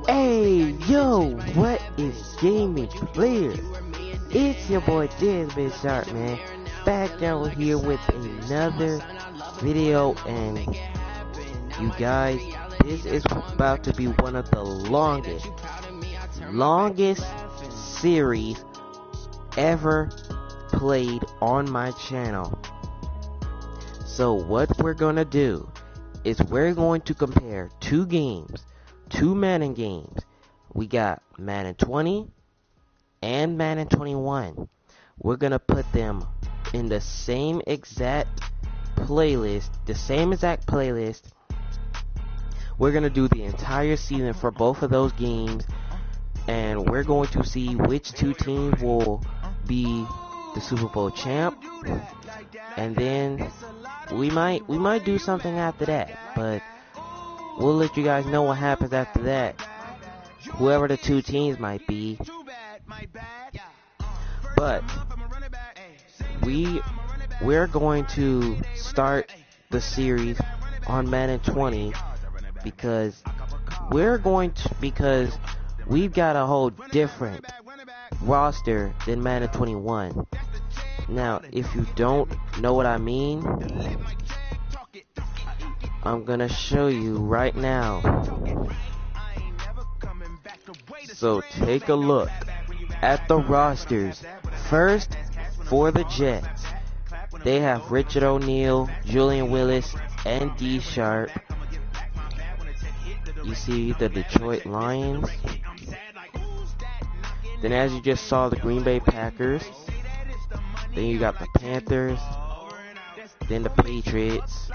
Hey, yo, what is gaming players? It's your boy Desmond Sharp, man. Back down here with another video, and you guys, this is about to be one of the longest series ever played on my channel. So what we're gonna do is we're going to compare two Madden games. We got Madden 20 and Madden 21. We're gonna put them in the same exact playlist. We're gonna do the entire season for both of those games, and we're going to see which two teams will be the Super Bowl champ. And then we might do something after that, but we'll let you guys know what happens after that, whoever the two teams might be. But we're going to start the series on Madden 20 because we've got a whole different roster than Madden 21. Now, if you don't know what I mean, I'm gonna show you right now. So take a look at the rosters. First, for the Jets, they have Richard O'Neal, Julian Willis, and D Sharp. You see the Detroit Lions. Then, as you just saw, the Green Bay Packers. Then you got the Panthers. Then the Patriots.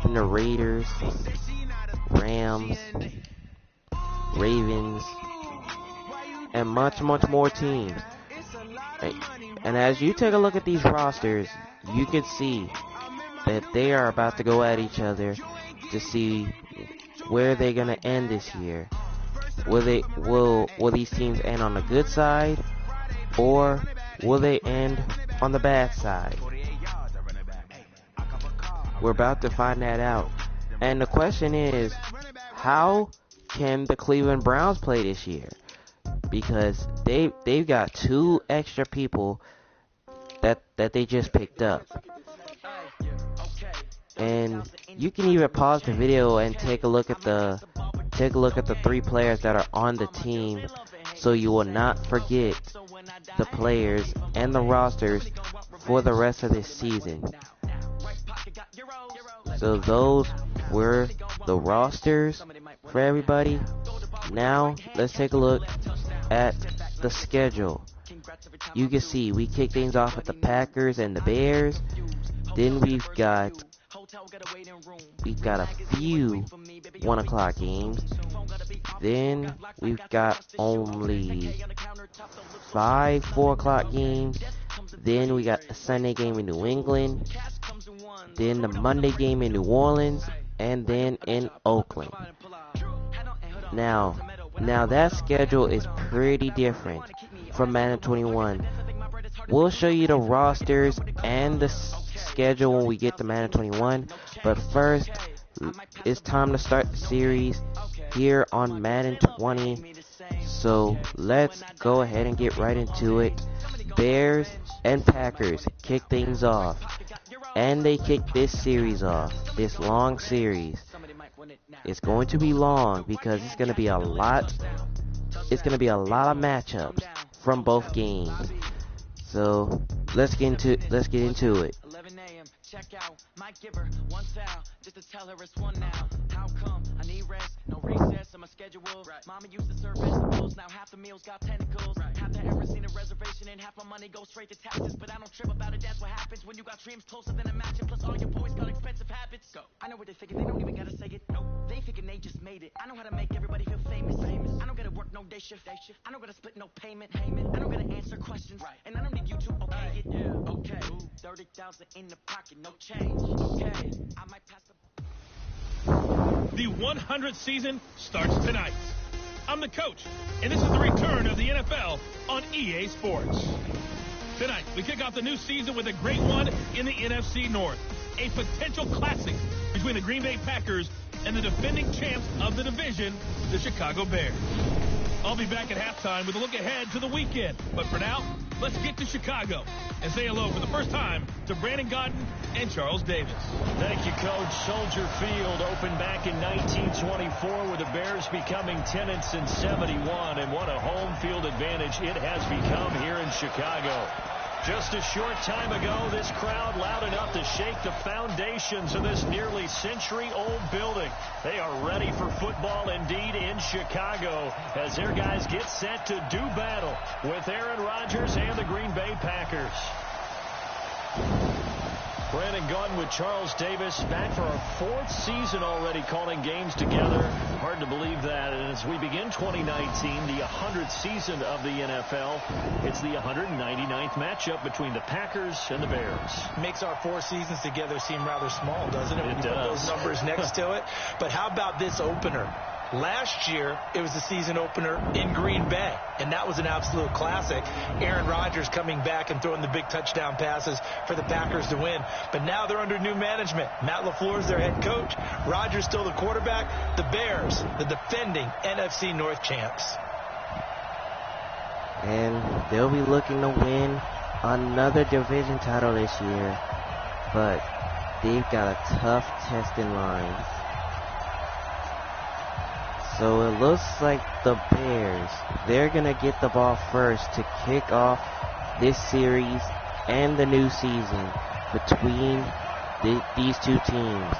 Then the Raiders, Rams, Ravens, and much more teams. And as you take a look at these rosters, you can see that they are about to go at each other to see where they're gonna end this year. Will these teams end on the good side, or will they end on the bad side? We're about to find that out. And the question is, how can the Cleveland Browns play this year? Because they've got two extra people that they just picked up. And you can even pause the video and take a look at the three players that are on the team, so you will not forget the players and the rosters for the rest of this season. So those were the rosters for everybody. Now let's take a look at the schedule. You can see we kick things off with the Packers and the Bears. Then we've got a few 1 o'clock games. Then we've got only 5 4 o'clock games. Then we got a Sunday game in New England. Then the Monday game in New Orleans, and then in Oakland. Now that schedule is pretty different from Madden 21. We'll show you the rosters and the schedule when we get to Madden 21, but first, it's time to start the series here on Madden 20. So let's go ahead and get right into it. Bears and Packers kick things off. And they kick this series off, this long series. It's going to be long because it's going to be a lot of matchups from both games. So let's get into it. Check out my giver, one foul, just to tell her it's one now. How come I need rest, no recess on my schedule? Mama used to serve vegetables, now half the meals got tentacles. Have I ever seen a reservation and half my money goes straight to taxes? But I don't trip about it, that's what happens when you got dreams closer than a match. Plus all your boys got expensive habits. Go. I know what they thinking, they don't even gotta say it. Nope. They thinking they just made it. I know how to make everybody feel famous. I don't gotta work no day shift. I don't gotta split no payment. I don't gotta answer questions. And I don't need you to okay it. Yeah, okay. 30,000 in the pocket, no change. Okay. I might pass the... The 100th season starts tonight. I'm the coach, and this is the return of the NFL on EA Sports. Tonight, we kick off the new season with a great one in the NFC North. A potential classic between the Green Bay Packers and the defending champs of the division, the Chicago Bears. I'll be back at halftime with a look ahead to the weekend. But for now, let's get to Chicago and say hello for the first time to Brandon Gaudin and Charles Davis. Thank you, Coach. Soldier Field opened back in 1924 with the Bears becoming 10-71, and what a home field advantage it has become here in Chicago. Just a short time ago, this crowd loud enough to shake the foundations of this nearly century-old building. They are ready for football indeed in Chicago as their guys get set to do battle with Aaron Rodgers and the Green Bay Packers. Brandon Gaudin with Charles Davis, back for our 4th season already calling games together. Hard to believe that. And as we begin 2019, the 100th season of the NFL, it's the 199th matchup between the Packers and the Bears. Makes our 4 seasons together seem rather small, doesn't it? When you put those numbers next to it. But how about this opener? Last year, it was the season opener in Green Bay, and that was an absolute classic. Aaron Rodgers coming back and throwing the big touchdown passes for the Packers to win. But now they're under new management. Matt LaFleur is their head coach. Rodgers still the quarterback. The Bears, the defending NFC North champs. And they'll be looking to win another division title this year. But they've got a tough test in line. So it looks like the Bears, they're going to get the ball first to kick off this series and the new season between these two teams.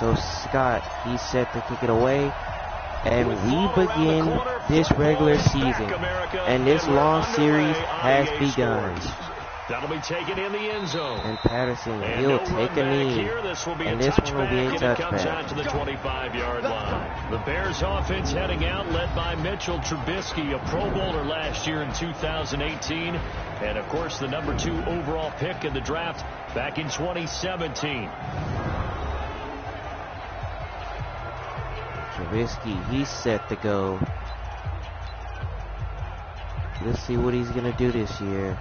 So Scott, he's set to kick it away. And we begin this regular season. And this long series has begun. That'll be taken in the end zone. And Patterson, he'll take a knee. And this one will be a touchback. To the 25-yard line. The Bears offense heading out, led by Mitchell Trubisky, a Pro Bowler last year in 2018. And, of course, the number 2 overall pick in the draft back in 2017. Trubisky, he's set to go. Let's see what he's going to do this year.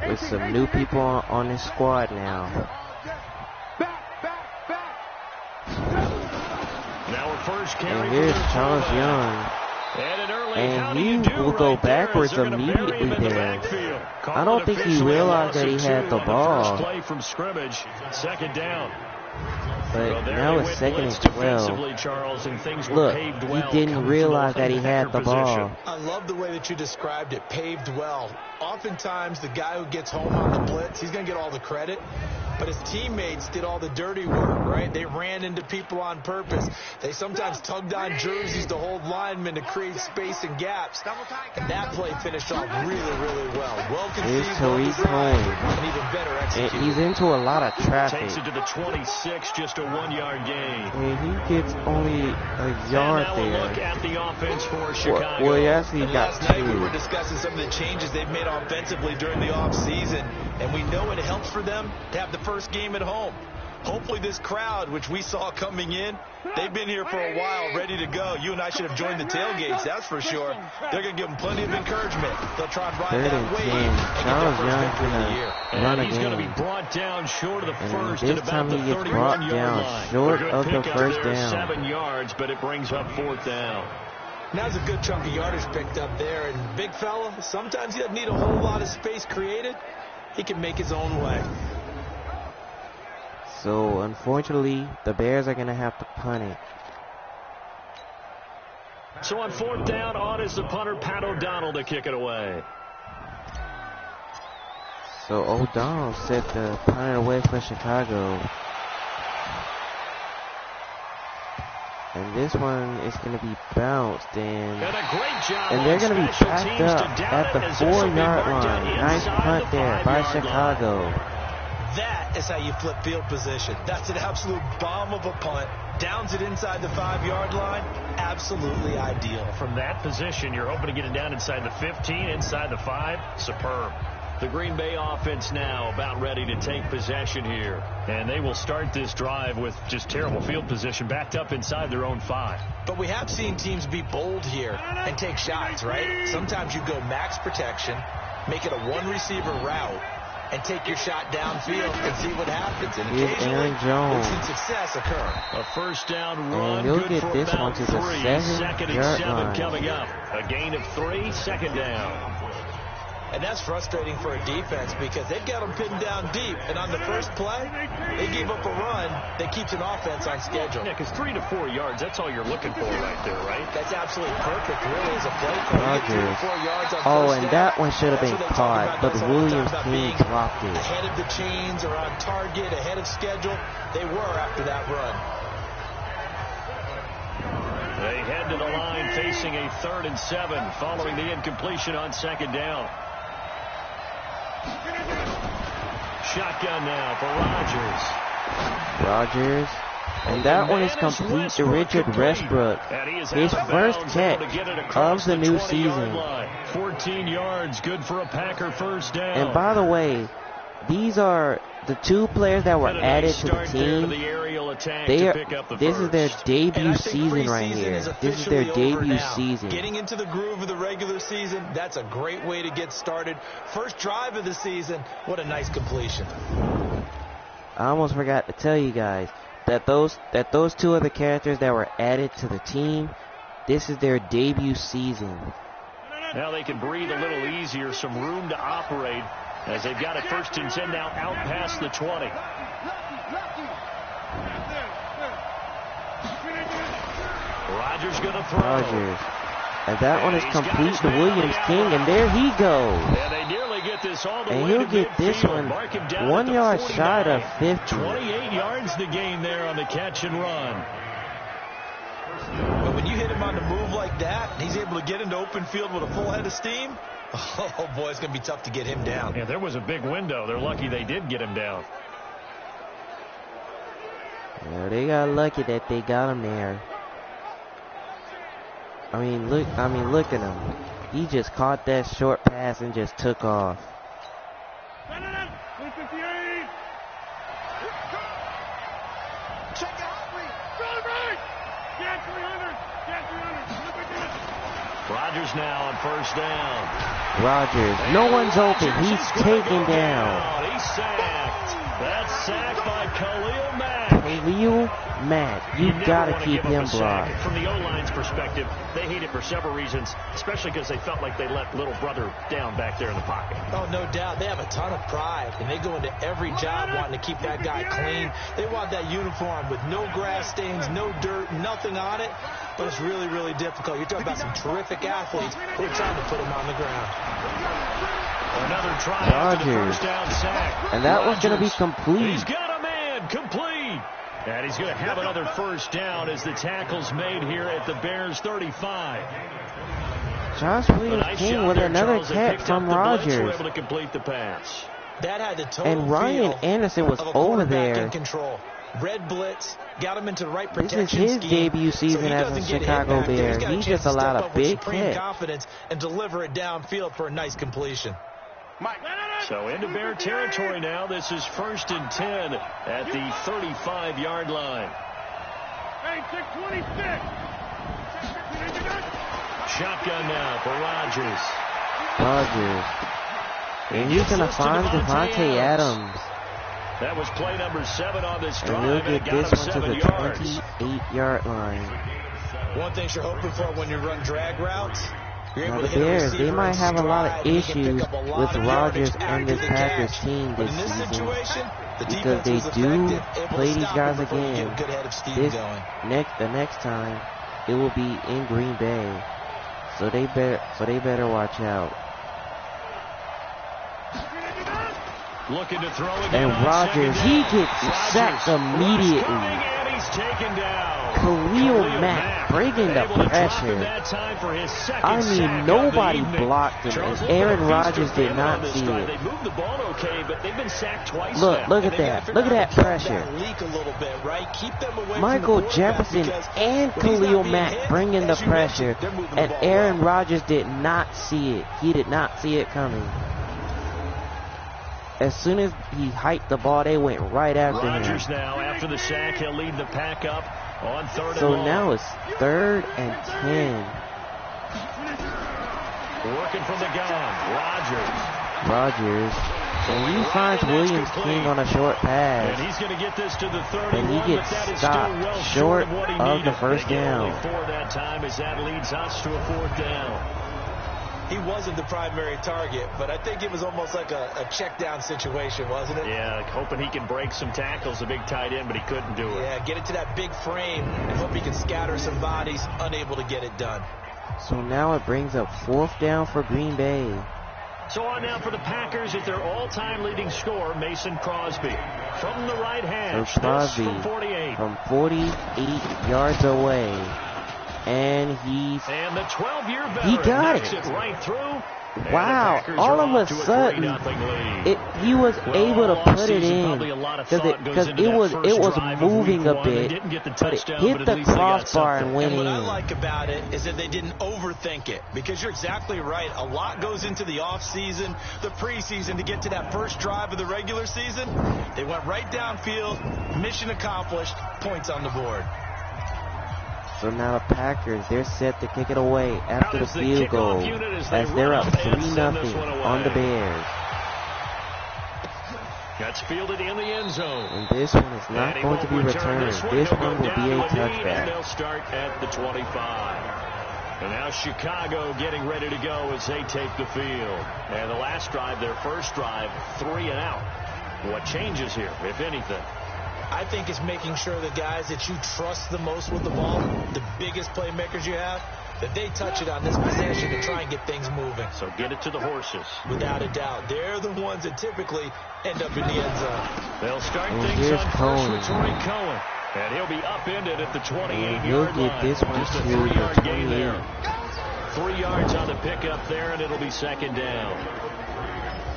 With some new people on his squad now. And here's Charles Young. And he will go backwards immediately there. I don't think he realized that he had the ball. Second down. But now it's 2nd and 12. Look, he didn't realize that he had the ball. I love the way that you described it, paved well. Oftentimes, the guy who gets home on the blitz, he's going to get all the credit. But his teammates did all the dirty work, right? They ran into people on purpose. They sometimes tugged on jerseys to hold linemen to create space and gaps. And that play finished off really, really well. Well conceived, and even better executed. He's into a lot of traffic. Takes it to the 26, just a 1-yard gain. And he gets only a yard and now there. We'll look at the offense for Chicago. Well, he actually got last night 2. we were discussing some of the changes they've made offensively during the offseason, and we know it helps for them to have the first game at home. Hopefully this crowd, which we saw coming in, they've been here for a while, ready to go. You and I should have joined the tailgates, that's for sure. They're going to give them plenty of encouragement. They'll try and ride that wave and Charles get their first Young's victory of the year. run He's going to again. be brought down short of the first And at this about time the he gets brought 31-yard down line. short A good of the pick first out there, down. 7 yards, but it brings up 4th down. Now there's a good chunk of yardage picked up there. And big fella, sometimes he doesn't need a whole lot of space created. He can make his own way. So, unfortunately, the Bears are going to have to punt it. So on 4th down, on is the punter, Pat O'Donnell, to kick it away. So O'Donnell set the punt it away for Chicago. And this one is going to be bounced, and a great job they're going to be special packed teams up to at the down it as this will be 4-yard marked line. Nice inside punt the there by 5-yard Chicago. line. That is how you flip field position. That's an absolute bomb of a punt. Downs it inside the 5-yard line. Absolutely ideal. From that position, you're hoping to get it down inside the 15, inside the 5. Superb. The Green Bay offense now about ready to take possession here. And they will start this drive with just terrible field position, backed up inside their own 5. But we have seen teams be bold here and take shots, right? Sometimes you go max protection, make it a 1-receiver route, and take your shot downfield and see what happens. And Here's Aaron Jones. we've seen success occur. A first down run. And he'll good get for this about one to the 3. 7 Second and yard 7 line. coming up. A gain of 3, second down. And that's frustrating for a defense because they've got them pinned down deep. And on the first play, they gave up a run that keeps an offense on schedule. Yeah, because 3 to 4 yards, that's all you're looking for right there, right? That's absolutely perfect, really, as a play call. You get 3 or 4 yards on Oh, first and down. that one should have That's been what they talk caught, about but those all the time Williams about King being dropped it. ahead of the chains or on target, ahead of schedule. They were after that run. They head to the line facing a 3rd and 7 following the incompletion on second down. Shotgun now for Rogers. And that one is complete to Richard Westbrook. His first catch of the new season. 14 yards, good for a Packer first down. And by the way, these are the 2 players that were added to the team. This is their debut season right here. This is their debut season. Getting into the groove of the regular season, that's a great way to get started. First drive of the season, what a nice completion. I almost forgot to tell you guys that those 2 other characters that were added to the team, this is their debut season. Now they can breathe a little easier, some room to operate as they've got a 1st and 10 now out past the 20. Rodgers going to throw. Rogers. And that one is complete to Williams King, and there he goes. And they nearly get this all the And way he'll to get this midfield. one Mark him down 1 at the yard 49. shy of 50. 28 yards to gain there on the catch and run. But when you hit him on the move like that, he's able to get into open field with a full head of steam. Oh, boy, it's going to be tough to get him down. Yeah, there was a big window. They're lucky they did get him down. Yeah, they got lucky that they got him there. I mean, look at him. He just caught that short pass and just took off. Rodgers now on first down. Rogers, no one's open. He's taken down. He's sacked. That's sacked by Khalil Mack. Khalil Mack, you gotta never keep wanna give him up a sack. blocked. From the O-line's perspective, they hate it for several reasons, especially because they felt like they let little brother down back there in the pocket. Oh, no doubt. They have a ton of pride, and they go into every job wanting to keep that guy clean. They want that uniform with no grass stains, no dirt, nothing on it. But it's really, really difficult. You're talking about some terrific athletes who are trying to put him on the ground. Another try after the Rogers. first down sack. And that was going to be Rodgers. complete. He's got a man complete. And he's going to have another first down as the tackle's made here at the Bears 35. Josh A Williams nice King job with there, another Charles. They catch picked from up the blitz, were Rogers. able to complete the pass. That had the total And Ryan feel Anderson was of a over quarterback there. in control. Red blitz, got him into the right This protection is his scheme, debut season so he as a doesn't get hit Chicago back there. Bear. He's got a He chance just to allowed step a up with big supreme hit. confidence and deliver it downfield for a nice completion. So into Bear territory now. This is 1st and 10 at the 35-yard line. Shotgun now for Rodgers. Rogers. And he's going to find Devontae Adams. That was play number 7 on this And drive. he'll And it get got this him one to 7 the yards. 28-yard line. One thing you're hoping for when you run drag routes, you're Now able the to hit a Bears, receiver they might in have a lot of stride, and he can pick issues up a lot with of Rodgers yardage and this after the Packers catch. team But this in this season situation, the because defense they was do effective, able play to these stop guys him before he again. get a good head of steam This going. the next time it will be in Green Bay, so they better watch out. Looking to throw again And on Rogers, second he down. gets sacked immediately. And he's taken down. Khalil Mack bringing the Able to drop him pressure. that time for his second I sack mean, of nobody the evening. blocked him, Charles, and look Aaron at Rodgers Feaster did family not on this see drive. it. They moved the ball okay, but they've been sacked twice Look now. at And they gotta that. figure Look at out that how to pressure. cut that leak a little bit, right? Keep them away from Michael the quarterback Jefferson because and when he's not Khalil being Mack hit, bringing the as you pressure, mentioned, they're moving the and ball Aaron well. Rodgers did not see it. He did not see it coming. As soon as he hiked the ball, they went right after Rodgers him. now, after the sack, he'll lead the pack up on 3rd So and long. now it's 3rd and 10. Working from the gun, Rodgers. Rodgers. And he finds Williams King on a short pass. And he's going to get this to the 31, and he gets but that is stopped still well short of what he of needed. the first They get down. only 4 that time as that leads us to a 4th down. He wasn't the primary target, but I think it was almost like a check down situation, wasn't it? Yeah, hoping he can break some tackles, a big tight end, but he couldn't do it. Yeah, get it to that big frame and hope he can scatter some bodies, unable to get it done. So now it brings up 4th down for Green Bay. So on now for the Packers is their all-time leading scorer, Mason Crosby. From the right hand, So Crosby from 48. from 48 yards away. And And the 12-year veteran he got knocks it right through. wow, all of a sudden he was able to put it in because it was moving a bit, but it hit the crossbar and went in. What I like about it is that they didn't overthink it, because you're exactly right. A lot goes into the offseason, the preseason to get to that first drive of the regular season. They went right downfield, mission accomplished, points on the board. So now the Packers, they're set to kick it away after the field goal as they're up 3-0 on the Bears. That's fielded in the end zone. And this one is not going to be returned. This one will be a touchback. They'll start at the 25. And now Chicago getting ready to go as they take the field. And the last drive, their first drive, 3 and out. What changes here, if anything? I think it's making sure the guys that you trust the most with the ball, the biggest playmakers you have, that they touch it on this possession to try and get things moving. So get it to the horses. Without a doubt. They're the ones that typically end up in the end zone. They'll start And things here's on Cohen. first with Tory Cohen. And he'll be upended at the 28-yard he'll line. get this one Just a to 3-yard the gain 28. there. 3 yards on the pickup there, and it'll be 2nd down.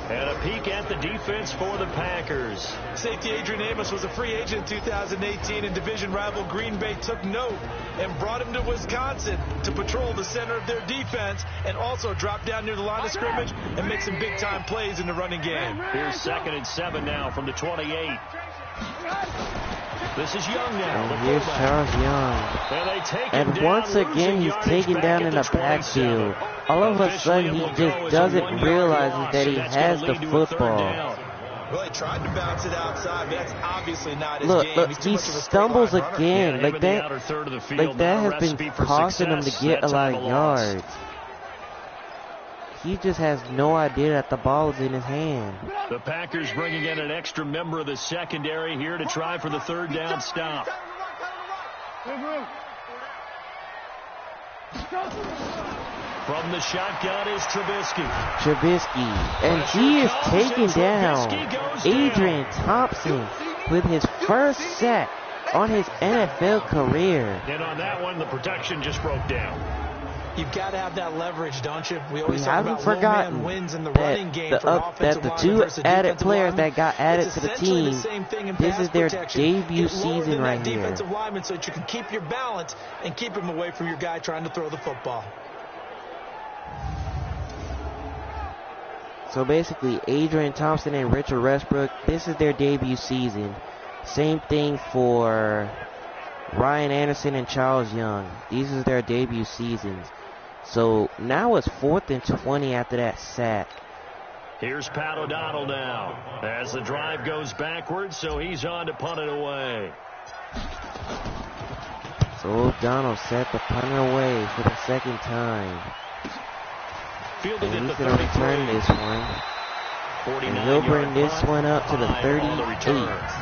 And a peek at the defense for the Packers. Safety Adrian Amos was a free agent in 2018, and division rival Green Bay took note and brought him to Wisconsin to patrol the center of their defense and also drop down near the line of scrimmage and make some big-time plays in the running game. Here's 2nd and 7 now from the 28. This is Young now. And here's Charles Young. And they take him And down, once again, losing he's yardage taken back down at in the the backfield. 27. All of a Officially, sudden, he it will just go as a doesn't 1-yard realize loss, that he so that's has gonna the lead to a 3rd football. down. Well, he tried to bounce it outside, but that's obviously not his Look, game. look, He's too he much of a stumbles straight line runner. again. Yeah, him Like in the that, outer third of the field, like that not a has been recipe for costing him to success. get That a lot time of a loss. yards. He just has no idea that the ball is in his hand. The Packers bringing in an extra member of the secondary here to try for the 3rd down stop. From the shotgun is Trubisky, and he is taken down. Adrian Thompson with his first sack on his NFL career. And on that one, the protection just broke down. You've got to have that leverage, don't you? We We always talk haven't about forgotten low-man wins in the running game that for the offensive linemen two versus added defensive players linemen. that got added It's to the essentially team, the same thing in this pass is their protection. debut Get lower season than right that here. defensive lineman so that you can keep your balance and keep him away from your guy trying to throw the football. So basically, Adrian Thompson and Richard Westbrook, this is their debut season. Same thing for Ryan Anderson and Charles Young. These are their debut seasons. So now it's 4th and 20 after that sack. Here's Pat O'Donnell now as the drive goes backwards, so he's on to punt it away. So O'Donnell set the punter away for the 2nd time. Fielded And at he's the going to 33. return this one. And he'll bring this one up to the 38.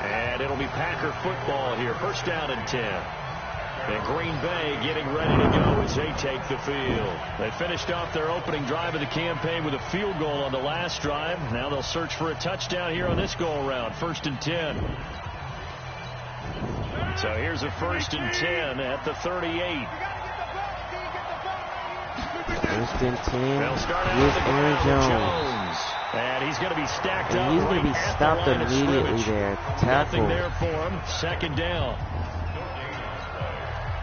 And it'll be Packer football here. 1st down and 10. And Green Bay getting ready to go as they take the field. They finished off their opening drive of the campaign with a field goal on the last drive. Now they'll search for a touchdown here on this go-around. 1st and 10. So here's a 1st and 10 at the 38. 1st and 10. They'll start out Here's with Aaron Jones. And he's going to be stacked up. And he's going to be right at stopped the line of immediately scrimmage. there. Nothing Tackle. there for him. 2nd down.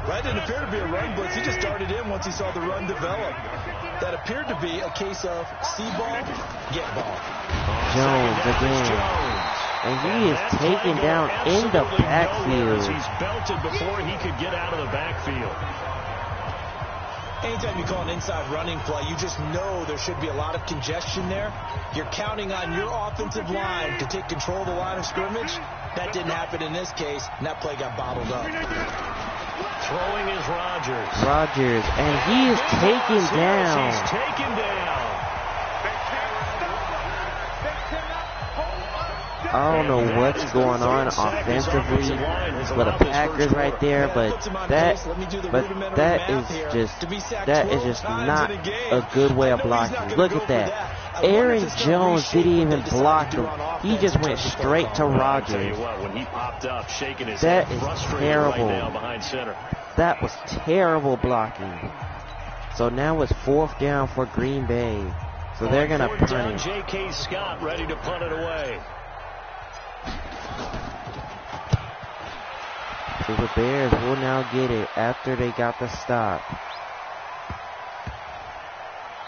That didn't appear to be a run blitz. He just darted in once he saw the run develop. That appeared to be a case of see ball, get ball. Jones again. And he is taken down in the backfield. He's belted before he could get out of the backfield. Anytime you call an inside running play, you just know there should be a lot of congestion there. You're counting on your offensive line to take control of the line of scrimmage. That didn't happen in this case, and that play got bottled up. Throwing is Rodgers. Rodgers, and he is taken down. He's taken down. I don't know what's going on offensively for the Packers right there, but that is just not a good way of blocking. Look at that. Aaron Jones didn't even block him. He just went straight to Rodgers. That is terrible. That was terrible blocking. So now it's 4th down for Green Bay. So they're going to punt it. J.K. Scott ready to punt it away. So the Bears will now get it after they got the stop.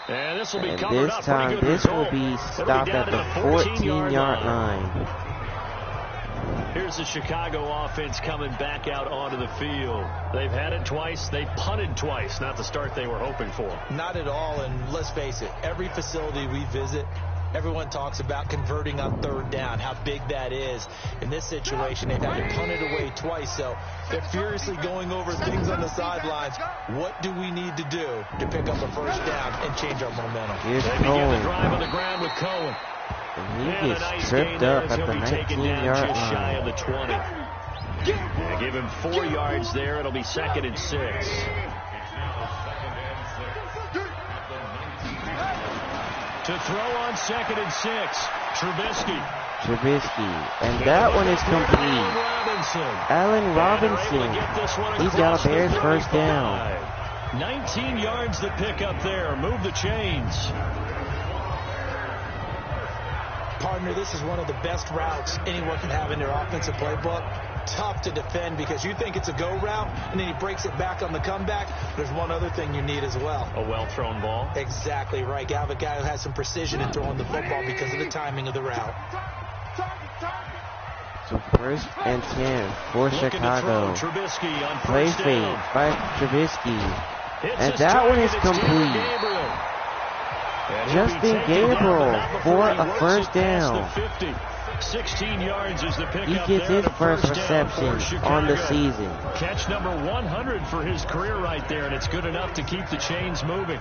And this will be this time, this will be stopped at the 14-yard line. Here's the Chicago offense coming back out onto the field. They've had it twice. They punted twice. Not the start they were hoping for. Not at all, and let's face it, every facility we visit, everyone talks about converting on 3rd down, how big that is. In this situation, they've had to punt it away twice, so they're furiously going over things on the sidelines. What do we need to do to pick up a 1st down and change our momentum? Here's they begin the drive on the ground with Cohen. And he gets tripped up at the 19-yard line. Shy of the 20. Yeah, give him 4 yards there. It'll be 2nd and 6. To throw on 2nd and 6, Trubisky. And that one is complete. Allen Robinson. He's got a Bears 1st down. 19 yards to pick up there. Move the chains. Partner, this is one of the best routes anyone can have in their offensive playbook. Tough to defend because you think it's a go route, and then he breaks it back on the comeback. There's one other thing you need as well. A well-thrown ball? Exactly right. You have a guy who has some precision in throwing the football because of the timing of the route. So 1st and 10 for Chicago. Play fake by Trubisky. And that one is complete. Justin Gabriel for a 1st down. 16 yards is the pickup. He gets his first reception on the season. Catch number 100 for his career right there, and it's good enough to keep the chains moving.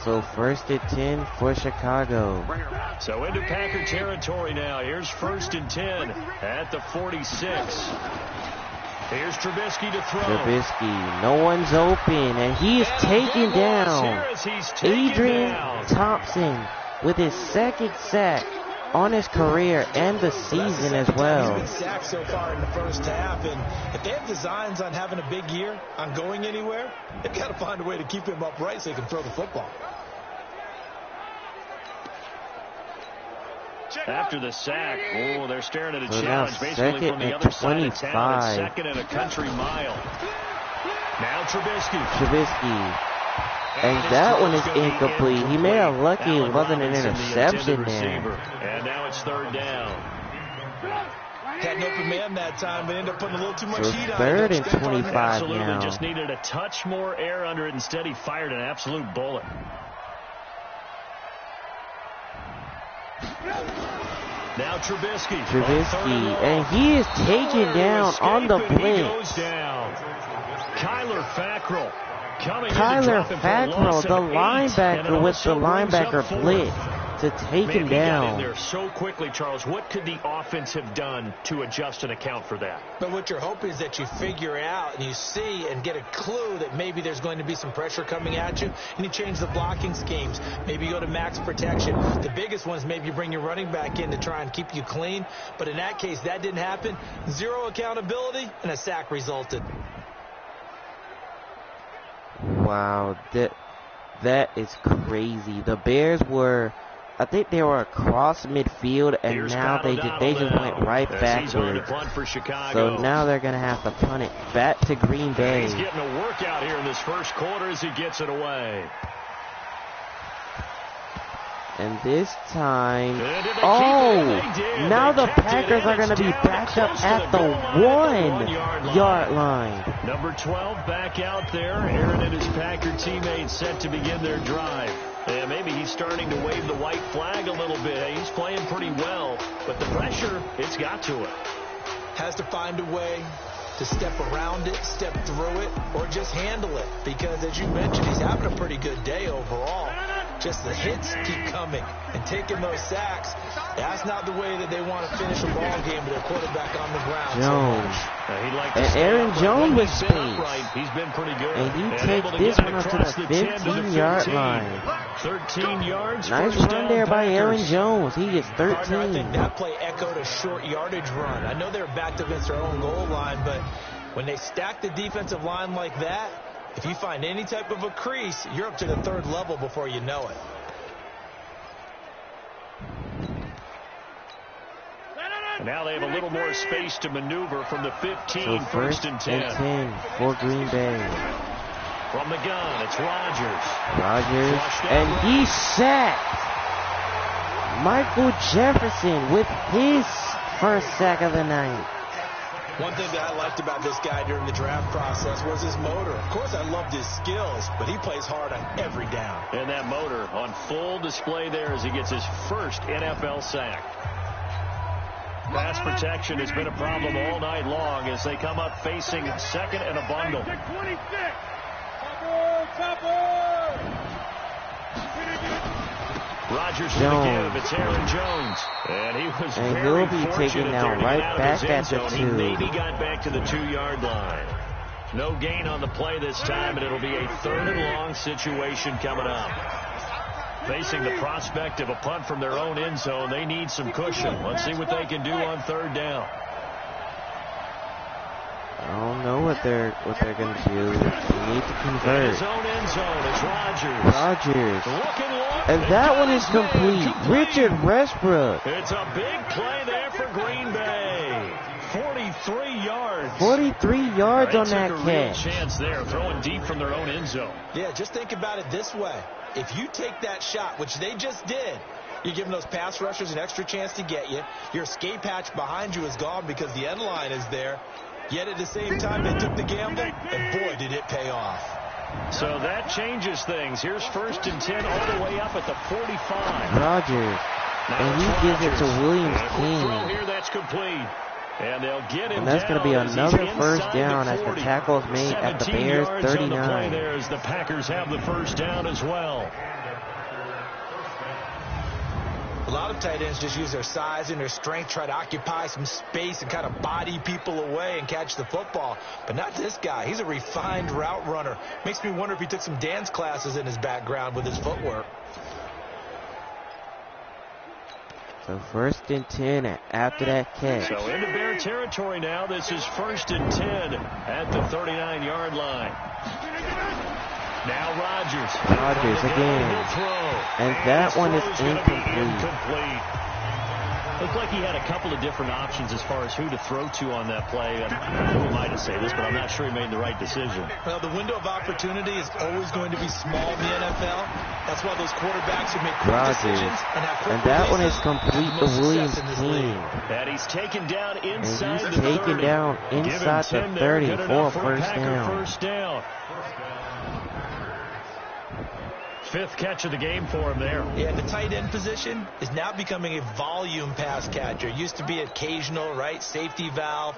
So 1st and 10 for Chicago. So into Packer territory now. Here's 1st and 10 at the 46. Here's Trubisky to throw. Trubisky, no one's open, and he is taken down. Adrian Thompson with his 2nd sack on his career and the season as well. He's been sacked so far in the 1st half, and if they have designs on having a big year, on going anywhere, they've got to find a way to keep him upright so he can throw the football. After the sack, they're staring at a so challenge basically from the other side of town. It's 2nd and a country mile. Now Trubisky. And that one is incomplete. He made a lucky it wasn't an interception there. And now it's 3rd down. Had an open man that time, but ended up putting a little too much heat on So it. 3rd and 25 Absolutely, now. Just needed a touch more air under it. Instead, he fired an absolute bullet. Now Trubisky, and he is taken down on the blitz. Kyler Fackrell, the linebacker with the linebacker blitz to take him down. Got in there so quickly, Charles. What could the offense have done to adjust and account for that? But what you're hoping is that you figure out and you see and get a clue that maybe there's going to be some pressure coming at you, and you change the blocking schemes. Maybe you go to max protection. The biggest one is maybe you bring your running back in to try and keep you clean. But in that case, that didn't happen. 0 accountability, and a sack resulted. Wow, that is crazy. The Bears were, I think they were across midfield, and now they just went right backwards. So now they're going to have to punt it back to Green Bay. He's getting a workout here in this 1st quarter as he gets it away. And this time, now the Packers are going to be backed up at the 1-yard line. Number 12 back out there. Aaron and his Packer teammates set to begin their drive. And maybe he's starting to wave the white flag a little bit. He's playing pretty well, but the pressure, it's got to it. Has to find a way to step around it, step through it, or just handle it. Because as you mentioned, he's having a pretty good day overall. Just the hits keep coming and taking those sacks. That's not the way that they want to finish a ball game with their quarterback on the ground. Jones. And Aaron Jones with space. He's been pretty good. And he takes this one up to the 15-yard line. 13 yards. Nice run there by Aaron Jones. He gets 13. I think that play echoed a short yardage run. I know they're backed against their own goal line, but when they stack the defensive line like that, if you find any type of a crease, you're up to the third level before you know it. And now they have a little more space to maneuver from the 15. So first and 10 for Green Bay. From the gun, it's Rodgers. And he's sacked. Michael Jefferson with his first sack of the night. One thing that I liked about this guy during the draft process was his motor. Of course, I loved his skills, but he plays hard on every down. And that motor on full display there as he gets his first NFL sack. Pass protection has been a problem all night long as they come up facing second and a bundle. Rodgers with the give. It's Aaron Jones. And he was very fortunate there to get out of his end zone. He maybe got back to the 2-yard line. No gain on the play this time, and it'll be a 3rd and long situation coming up. Facing the prospect of a punt from their own end zone, they need some cushion. Let's see what they can do on 3rd down. I don't know what they're going to do. They need to convert. His own end zone. It's Rodgers. And that one is complete. Richard Westbrook. It's a big play there for Green Bay. 43 yards. 43 yards on that catch. Real chance there, throwing deep from their own end zone. Yeah, just think about it this way. If you take that shot, which they just did, you're giving those pass rushers an extra chance to get you. Your escape hatch behind you is gone because the end line is there. Yet at the same time, they took the gamble, and boy, did it pay off. So that changes things. Here's 1st and 10 all the way up at the 45. Rodgers. And he gives it to Williams King. Here, that's complete. And they'll get him. And that's going to be another first down as the tackle is made at the Bears 39. There as the Packers have the first down as well. A lot of tight ends just use their size and their strength, try to occupy some space and kind of body people away and catch the football. But not this guy. He's a refined route runner. Makes me wonder if he took some dance classes in his background with his footwork. So 1st and 10 after that catch. So into Bear territory now. This is 1st and 10 at the 39-yard line. Now Rodgers again. And that one is incomplete. Looked like he had a couple of different options as far as who to throw to on that play. Who am I to say this, but I'm not sure he made the right decision. Well, the window of opportunity is always going to be small in the NFL. That's why those quarterbacks who make quick decisions and that one is complete to Williams King. And he's taken down inside the 30. Taken down inside the 30 for a first down. 5th catch of the game for him there. Yeah, the tight end position is now becoming a volume pass catcher. Used to be occasional, right? Safety valve.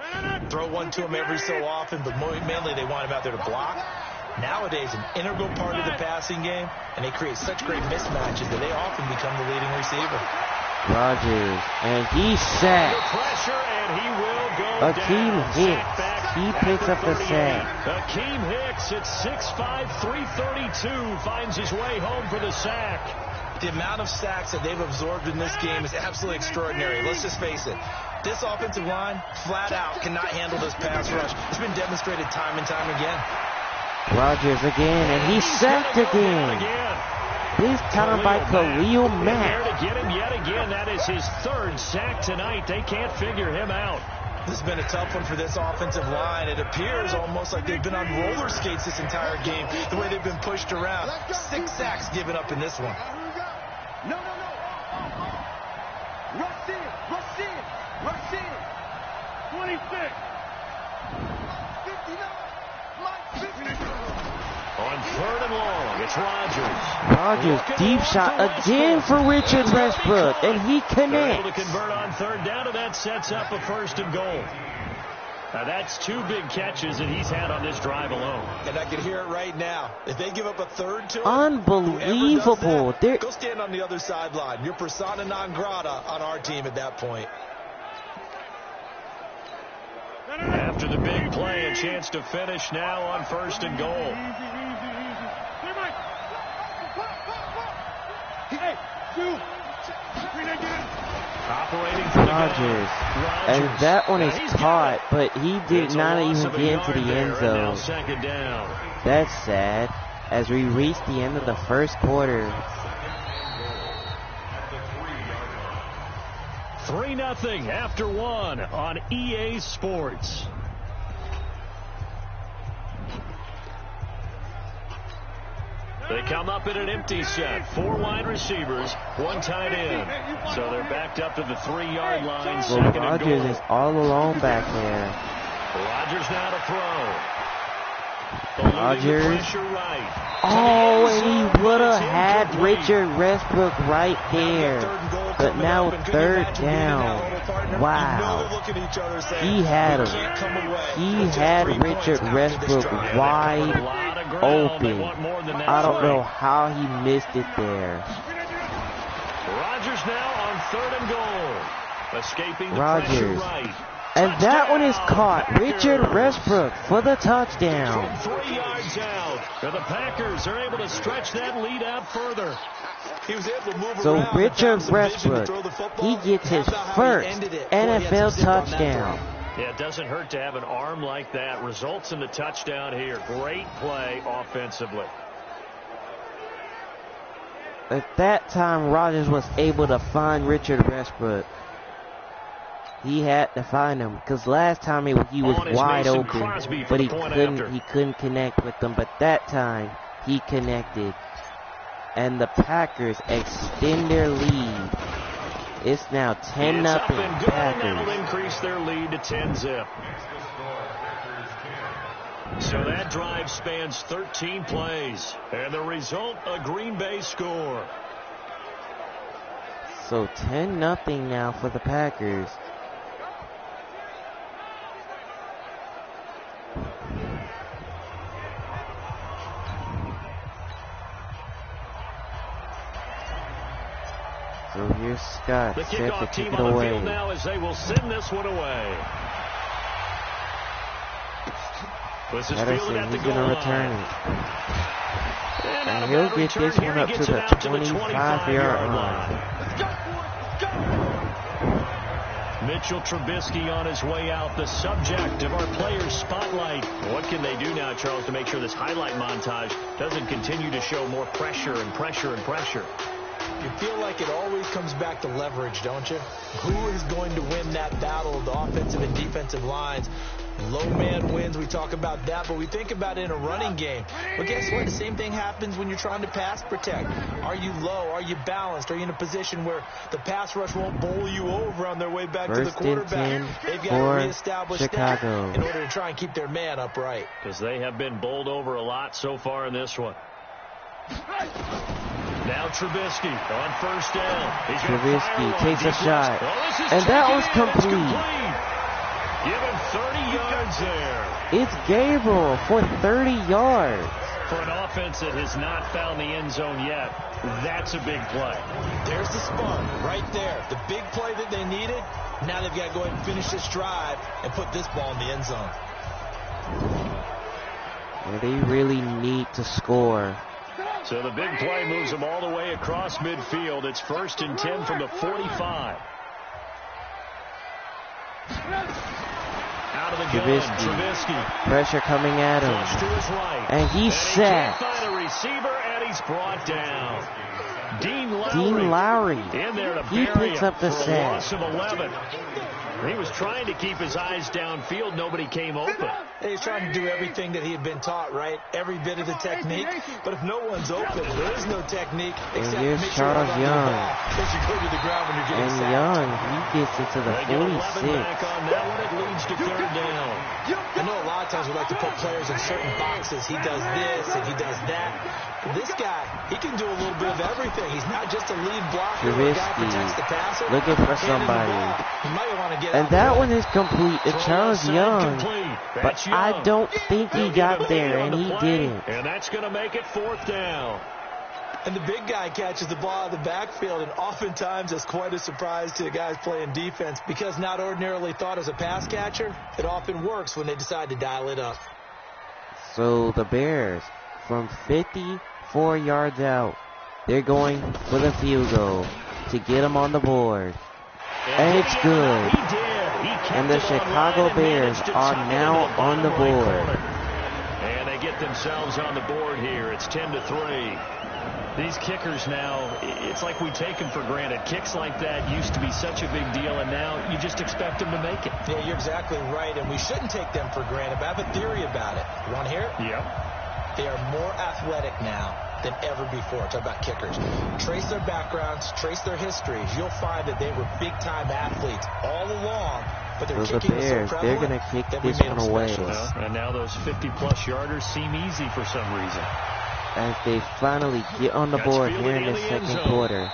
Throw one to him every so often, but mainly they want him out there to block. Nowadays, an integral part of the passing game, and they create such great mismatches that they often become the leading receiver. Rodgers, and he's sacked. Pressure, and he will go Akeem Hicks. He picks up the sack. Akeem Hicks at 6'5", 332 finds his way home for the sack. The amount of sacks that they've absorbed in this game is absolutely extraordinary. Let's just face it. This offensive line, flat out, cannot handle this pass rush. It's been demonstrated time and time again. Rodgers again, and he's sacked again. This time by Khalil Mack. There to get him yet again. That is his 3rd sack tonight. They can't figure him out. This has been a tough one for this offensive line. It appears almost like they've been on roller skates this entire game, the way they've been pushed around. 6 sacks given up in this one. On 3rd and long, it's Rodgers. Rodgers, deep shot again for Richard Westbrook, and he They're able to connects. convert on 3rd down, and that sets up a 1st and goal. Now that's 2 big catches that he's had on this drive alone. And I can hear it right now. If they give up a 3rd to him, Unbelievable. That, go stand on the other sideline. You're persona non grata on our team at that point. After the big play, a chance to finish now on 1st and goal. Operating for Rodgers. And that one is caught, but he did not even get into the end zone. 2nd down. That's sad. As we reach the end of the first quarter, 3-0 after 1 on EA Sports. They come up in an empty set. 4 wide receivers, 1 tight end. So they're backed up to the 3-yard line. so 2nd and Rodgers goal. is all alone back there. Rodgers now to throw. Rodgers. Pressure right. Oh, and he would have had Richard Westbrook right there. But now 3rd down. Wow. He had him. He had Richard Westbrook wide open. I don't know how he missed it there. Rodgers now on 3rd and goal. Escaping the Rodgers. pressure right. And that one is caught. Richard Westbrook for the touchdown. 3 yards out. And the Packers are able to stretch that lead out further. He was able to move So around and Richard found some vision to Westbrook, throw the football. he gets his How about how he first ended it? Boy, he had some NFL zip on that touchdown. Yeah, it doesn't hurt to have an arm like that. Results in the touchdown here. Great play offensively. At that time, Rodgers was able to find Richard Westbrook. He had to find him because last time he was On is wide Mason open, Crosby for but the he point after. couldn't connect with them. But that time he connected, and the Packers extend their lead. It's now It's up and 10-0 good, and that'll Packers. increase their lead to 10-zip. So that drive spans 13 plays, and the result, a Green Bay score. So 10-0 now for the Packers. So here's Scott The set to kickoff kick team it on the away. field now as they will send this one away. This is fielded Patterson, at the he's goal going to line. return it. And out And of he'll that get return this here, one he up gets to it the out to the 25-yard line. Mitchell Trubisky on his way out, the subject of our players' spotlight. What can they do now, Charles, to make sure this highlight montage doesn't continue to show more pressure and pressure and pressure? You feel like it always comes back to leverage, don't you? Who is going to win that battle of the offensive and defensive lines? Low man wins. We talk about that, but we think about it in a running game. But guess what? The same thing happens when you're trying to pass protect. Are you low? Are you balanced? Are you in a position where the pass rush won't bowl you over on their way back to the First and quarterback? 10 They've got to for reestablish Chicago. that in order to try and keep their man upright. Because they have been bowled over a lot so far in this one. Now Trubisky on 1st down. He's gonna fire Trubisky one takes a deep shot. left. Oh, this is And that taken was in. It's complete. Give him 30 yards there. It's Gabriel for 30 yards. For an offense that has not found the end zone yet, that's a big play. There's the spun right there. The big play that they needed. Now they've got to go ahead and finish this drive and put this ball in the end zone. Yeah, they really need to score. So the big play moves them all the way across midfield. It's 1st and 10 from the 45. Out of the gun, Trubisky. Pressure coming at Flush to him. his right. And he's He can't sacked. find a receiver, and he's brought down. Dean Dean Lowry. in there to He bury picks him up the for a sack. loss of 11. He was trying to keep his eyes downfield. Nobody came open. He's trying to do everything that he had been taught, right? Every bit of the technique. But if no one's open, there is no technique except here's make sure Charles Young. As you go to the ground when you're getting And sacked. Young, he gets into the They get 11 46. back on that one. It leads to third down. I know a lot of times we like to put players in certain boxes. He does this and he does that. But this guy, he can do a little bit of everything. He's not just a lead blocker or a guy who protects the passer. Looking for Handing the somebody. ball, he might want to get And out that there. one is complete to Charles Throw Young. incomplete. But That's I Young. don't think he They'll give got him there, 8 on and the he play, didn't. And that's going to make it fourth down. And the big guy catches the ball out of the backfield, and oftentimes it's quite a surprise to the guys playing defense because not ordinarily thought as a pass catcher, it often works when they decide to dial it up. So the Bears, from 54 yards out, they're going for the field goal to get them on the board. And it's good. He did. He kept And the it on Chicago line and Bears managed to are tuck it now into the on the bottom right board. corner. And they get themselves on the board here. It's 10-3. These kickers now, it's like we take them for granted. Kicks like that used to be such a big deal, and now you just expect them to make it. Yeah, you're exactly right, and we shouldn't take them for granted, but I have a theory about it. You want to hear it? Yep. They are more athletic now than ever before. Talk about kickers. Trace their backgrounds, trace their histories. You'll find that they were big-time athletes all along, but their So the kicking is so Bears, they're prevalent going to kick that we this made one them away. specialists. And now those 50-plus yarders seem easy for some reason. As they finally get on the That's board fielded here in in the the end second zone. quarter.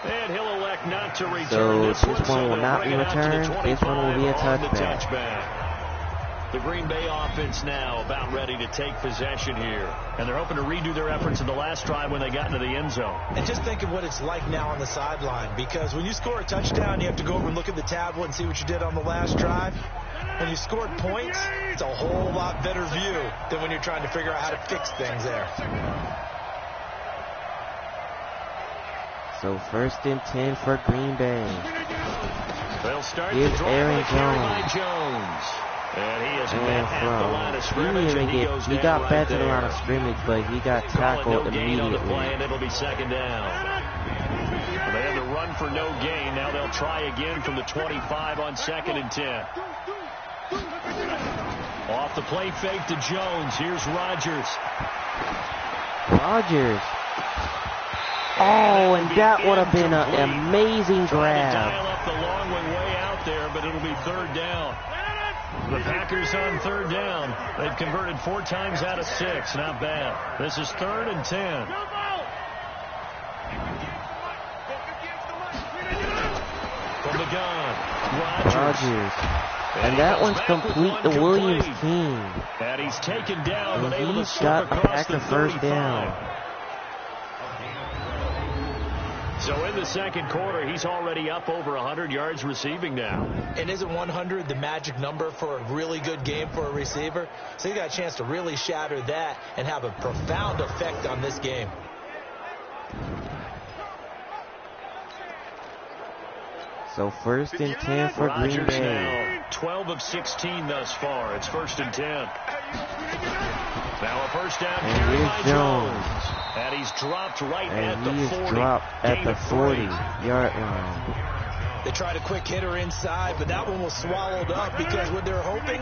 And he'll elect not to return So this this one, one will they'll not bring be it out to the returned. This one will be a 25 on the touchback. touchback. The Green Bay offense now about ready to take possession here. And they're hoping to redo their efforts in the last drive when they got into the end zone. And just think of what it's like now on the sideline, because when you score a touchdown, you have to go over and look at the tablet and see what you did on the last drive. When you scored points, it's a whole lot better view than when you're trying to figure out how to fix things there. So 1st and 10 for Green Bay. They'll start Here's the drive Aaron with a carry by Jones. Jones. And he has met And at the line of he scrimmage, didn't and he even goes he down got right back to the line there. of scrimmage, but he got Call it tackled no gain on the immediately. play, and it'll be second down. Well, they had to run for no gain. Now they'll try again from the 25 on 2nd and 10. Off the play fake to Jones. Here's Rodgers. Rodgers. Oh, and that would have been an Incomplete. amazing Trying to grab. dial up the long one way out there, but it'll be third down. The Packers on third down. They've converted 4 times out of 6. Not bad. This is 3rd and 10. From the gun, Rodgers. And he that comes one's back with complete one to Williams complete. King. And he's taken down, but And able to he's slip got a across the Packer first 35. down. So in the second quarter, he's already up over 100 yards receiving now. And isn't 100 the magic number for a really good game for a receiver? So you got a chance to really shatter that and have a profound effect on this game. So 1st and 10 for Green Rodgers Bay. now 12 of 16 thus far. It's 1st and 10. Now a first down And carry here's by Jones. And he's dropped right And at the he 40. is dropped at Gain the of 3. 40-yard line. They tried a quick hitter inside, but that one was swallowed up because what they're hoping,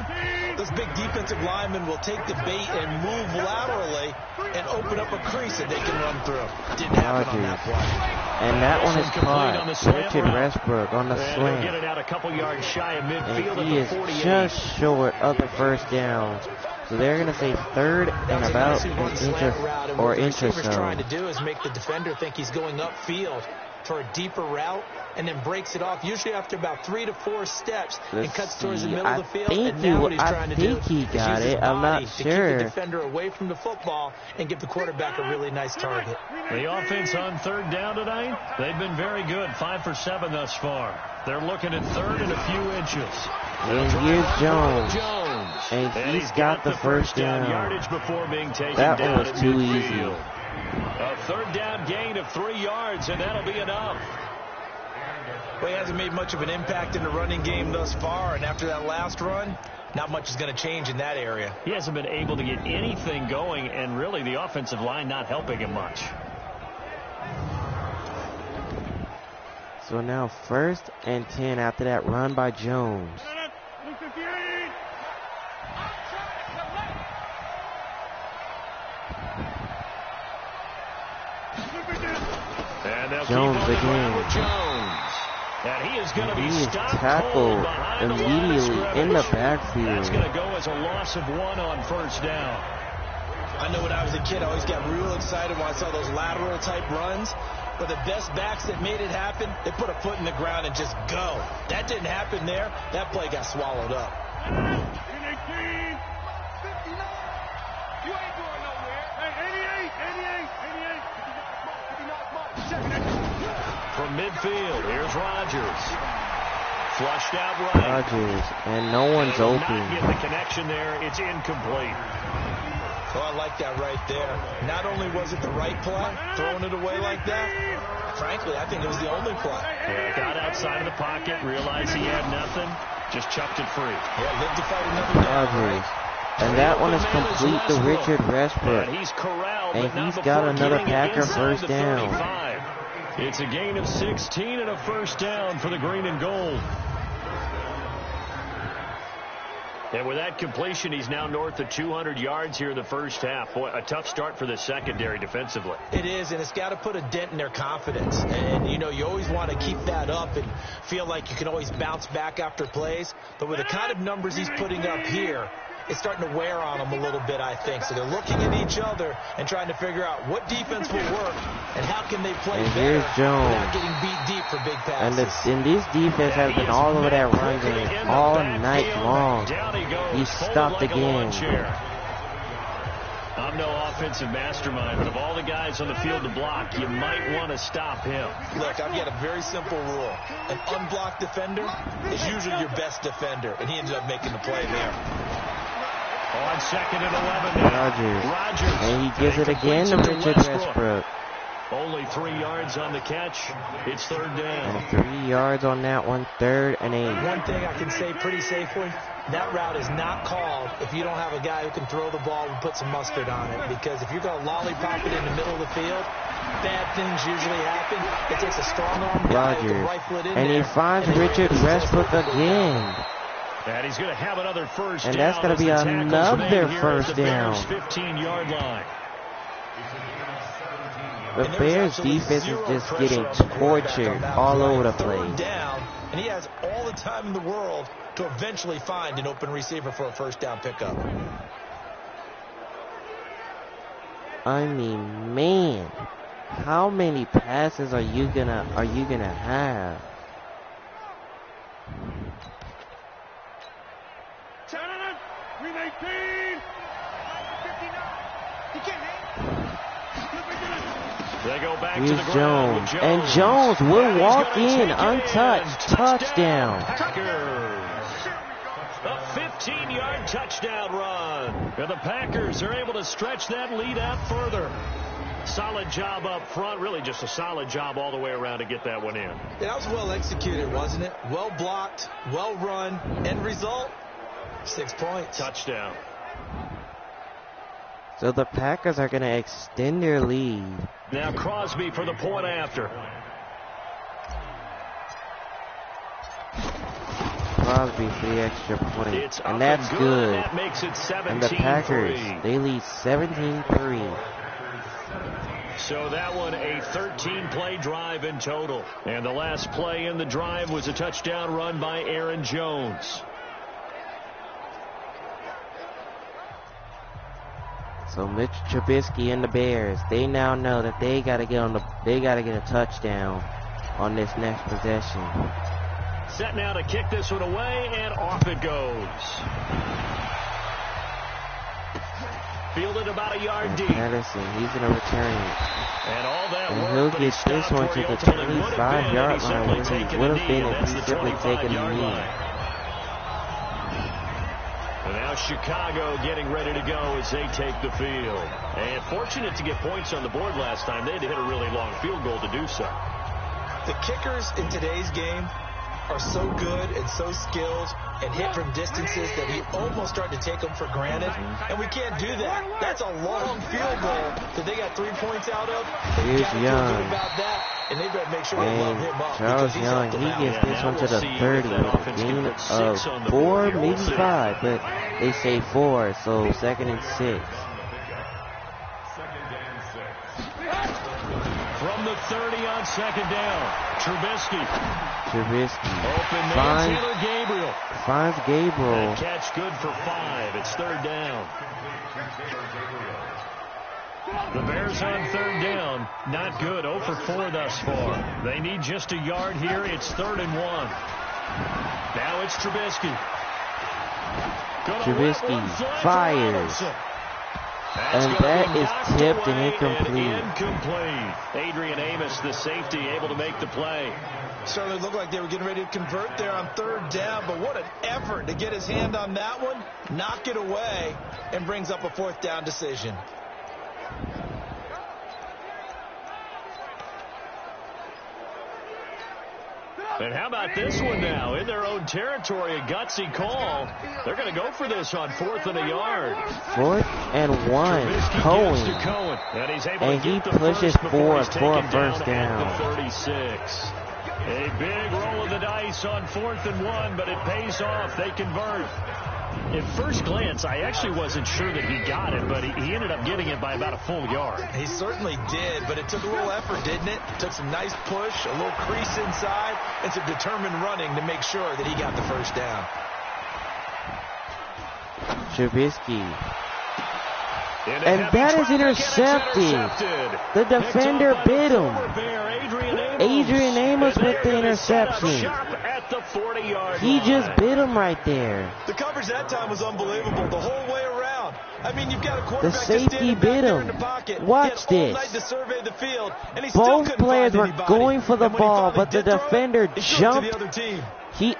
those big defensive linemen will take the bait and move laterally and open up a crease that they can run through. Didn't happen on that play. And that one is This complete on caught. the slant Richard route. Westbrook on the And he'll get slant. it out a couple yards shy of midfield And he at the is 48. just short of the first down. So they're going to say 3rd and about an inch or the inch or receiver's so. trying to do is make the defender think he's going upfield for a deeper route and then breaks it off, usually after about 3 to 4 steps, and Let's cuts towards the see. middle of the field. think And now he- what he's I trying to do think he is got use his it. I'm not body to keep sure. the defender away from the football and give the quarterback a really nice target. The offense on third down tonight, they've been very good. 5 for 7 thus far. They're looking at 3rd and a few inches. And here's Jones. Jones. And he's got the first down. Yardage before being taken That one down was at too midfield. easy. A 3rd down gain of 3 yards, and that'll be enough. Well, he hasn't made much of an impact in the running game thus far, and after that last run, not much is going to change in that area. He hasn't been able to get anything going, and really the offensive line not helping him much. So now 1st and 10 after that run by Jones. Jones again. And he is going to be tackled immediately in the backfield. That's going to go as a loss of 1 on first down. I know when I was a kid, I always got real excited when I saw those lateral type runs. But the best backs that made it happen, they put a foot in the ground and just go. That didn't happen there. That play got swallowed up. From midfield, here's Rodgers. Flushed out right. Rodgers, and no one's open. Not get the connection there. It's incomplete. Oh, I like that right there. Not only was it the right play, throwing it away like that, frankly, I think it was the only play. Yeah, got outside of the pocket, realized he had nothing, just chucked it free. Yeah, lived to fight another day. Rodgers. And that one is complete to Richard Westbrook. And he's corralled, and he's got another Packer first down. It's a gain of 16 and a first down for the green and gold. And with that completion, he's now north of 200 yards here in the first half. Boy, a tough start for the secondary defensively. It is, and it's got to put a dent in their confidence. And, you know, you always want to keep that up and feel like you can always bounce back after plays. But with the kind of numbers he's putting up here, it's starting to wear on them a little bit, I think. So they're looking at each other and trying to figure out what defense will work and how can they play better without getting beat deep for big passes. And this defense has been all over that run game all night long. He stopped again. I'm no offensive mastermind, but of all the guys on the field to block, you might want to stop him. Look, I've got a very simple rule. An unblocked defender is usually your best defender, and he ended up making the play there. On second and 11 now. Rodgers. And he gives it again to Richard Westbrook. Only 3 yards on the catch. It's third down. And 3 yards on that one, 3rd and 8. One thing I can say pretty safely, that route is not called if you don't have a guy who can throw the ball and put some mustard on it. Because if you're going to lollipop it in the middle of the field, bad things usually happen. It takes a strong arm guy who can rifle it in and there. He finds Richard Westbrook again. And he's going to have another first down. And that's going to be another first down. 15-yard line. The Bears defense is just getting tortured all over the place. Down, and he has all the time in the world to eventually find an open receiver for a first down pickup. I mean, man, how many passes are you gonna have? They go back Here's to the ground Jones. And Jones will walk in untouched. Touchdown. A 15-yard touchdown run. And the Packers are able to stretch that lead out further. Solid job up front. Really just a solid job all the way around to get that one in. Yeah, that was well executed, wasn't it? Well blocked, well run. End result, 6 points. Touchdown. So the Packers are going to extend their lead. Now Crosby for the point after. Crosby for the extra point. It's and that's good. That makes it 17-3. And the Packers, they lead 17-3. So that one a 13-play drive in total. And the last play in the drive was a touchdown run by Aaron Jones. So Mitch Trubisky and the Bears, they now know that they got to get a touchdown on this next possession. Set now to kick this one away, and off it goes. Fielded about a yard deep. Patterson, he's going to return it. And all that and work, he'll but get this one to the 25-yard line, where he would have been if he simply taken the knee. And now Chicago getting ready to go as they take the field. And fortunate to get points on the board last time. They had to hit a really long field goal to do so. The kickers in today's game are so good and so skilled and hit from distances that we almost start to take them for granted. And we can't do that. That's a long field goal that they got 3 points out of. Here's Young. About that, and they better make sure they love him up. Charles Young, he gets this one to the 30 with a gain of 4, maybe 5, but they say 4, so 2nd and 6. From the 30 on second down. Trubisky. Open finds Gabriel. Gabriel. That catch good for 5. It's third down. The Bears on third down. Not good. 0 for 4 thus far. They need just a yard here. It's 3rd and 1. Now it's Trubisky. Fires. And that is tipped and incomplete. Adrian Amos, the safety, able to make the play. Certainly looked like they were getting ready to convert there on third down, but what an effort to get his hand on that one, knock it away, and brings up a 4th down decision. And how about this one now? In their own territory, a gutsy call. They're going to go for this on 4th and a yard. 4th and 1. Cohen. And he pushes forward for a first down. At the 36. A big roll of the dice on 4th and 1, but it pays off. They convert. At first glance, I actually wasn't sure that he got it, but he ended up getting it by about a full yard. He certainly did, but it took a little effort, didn't it? Took some nice push, a little crease inside, and some determined running to make sure that he got the first down. Trubisky. And that is intercepted. The defender bit him. Adrian Amos with the interception. He just bit him right there. The coverage that time was unbelievable the whole way around. I mean, you've got a quarterback the safety bit him. Watch this. To survey the field, and he both players were going for the ball, but the defender jumped.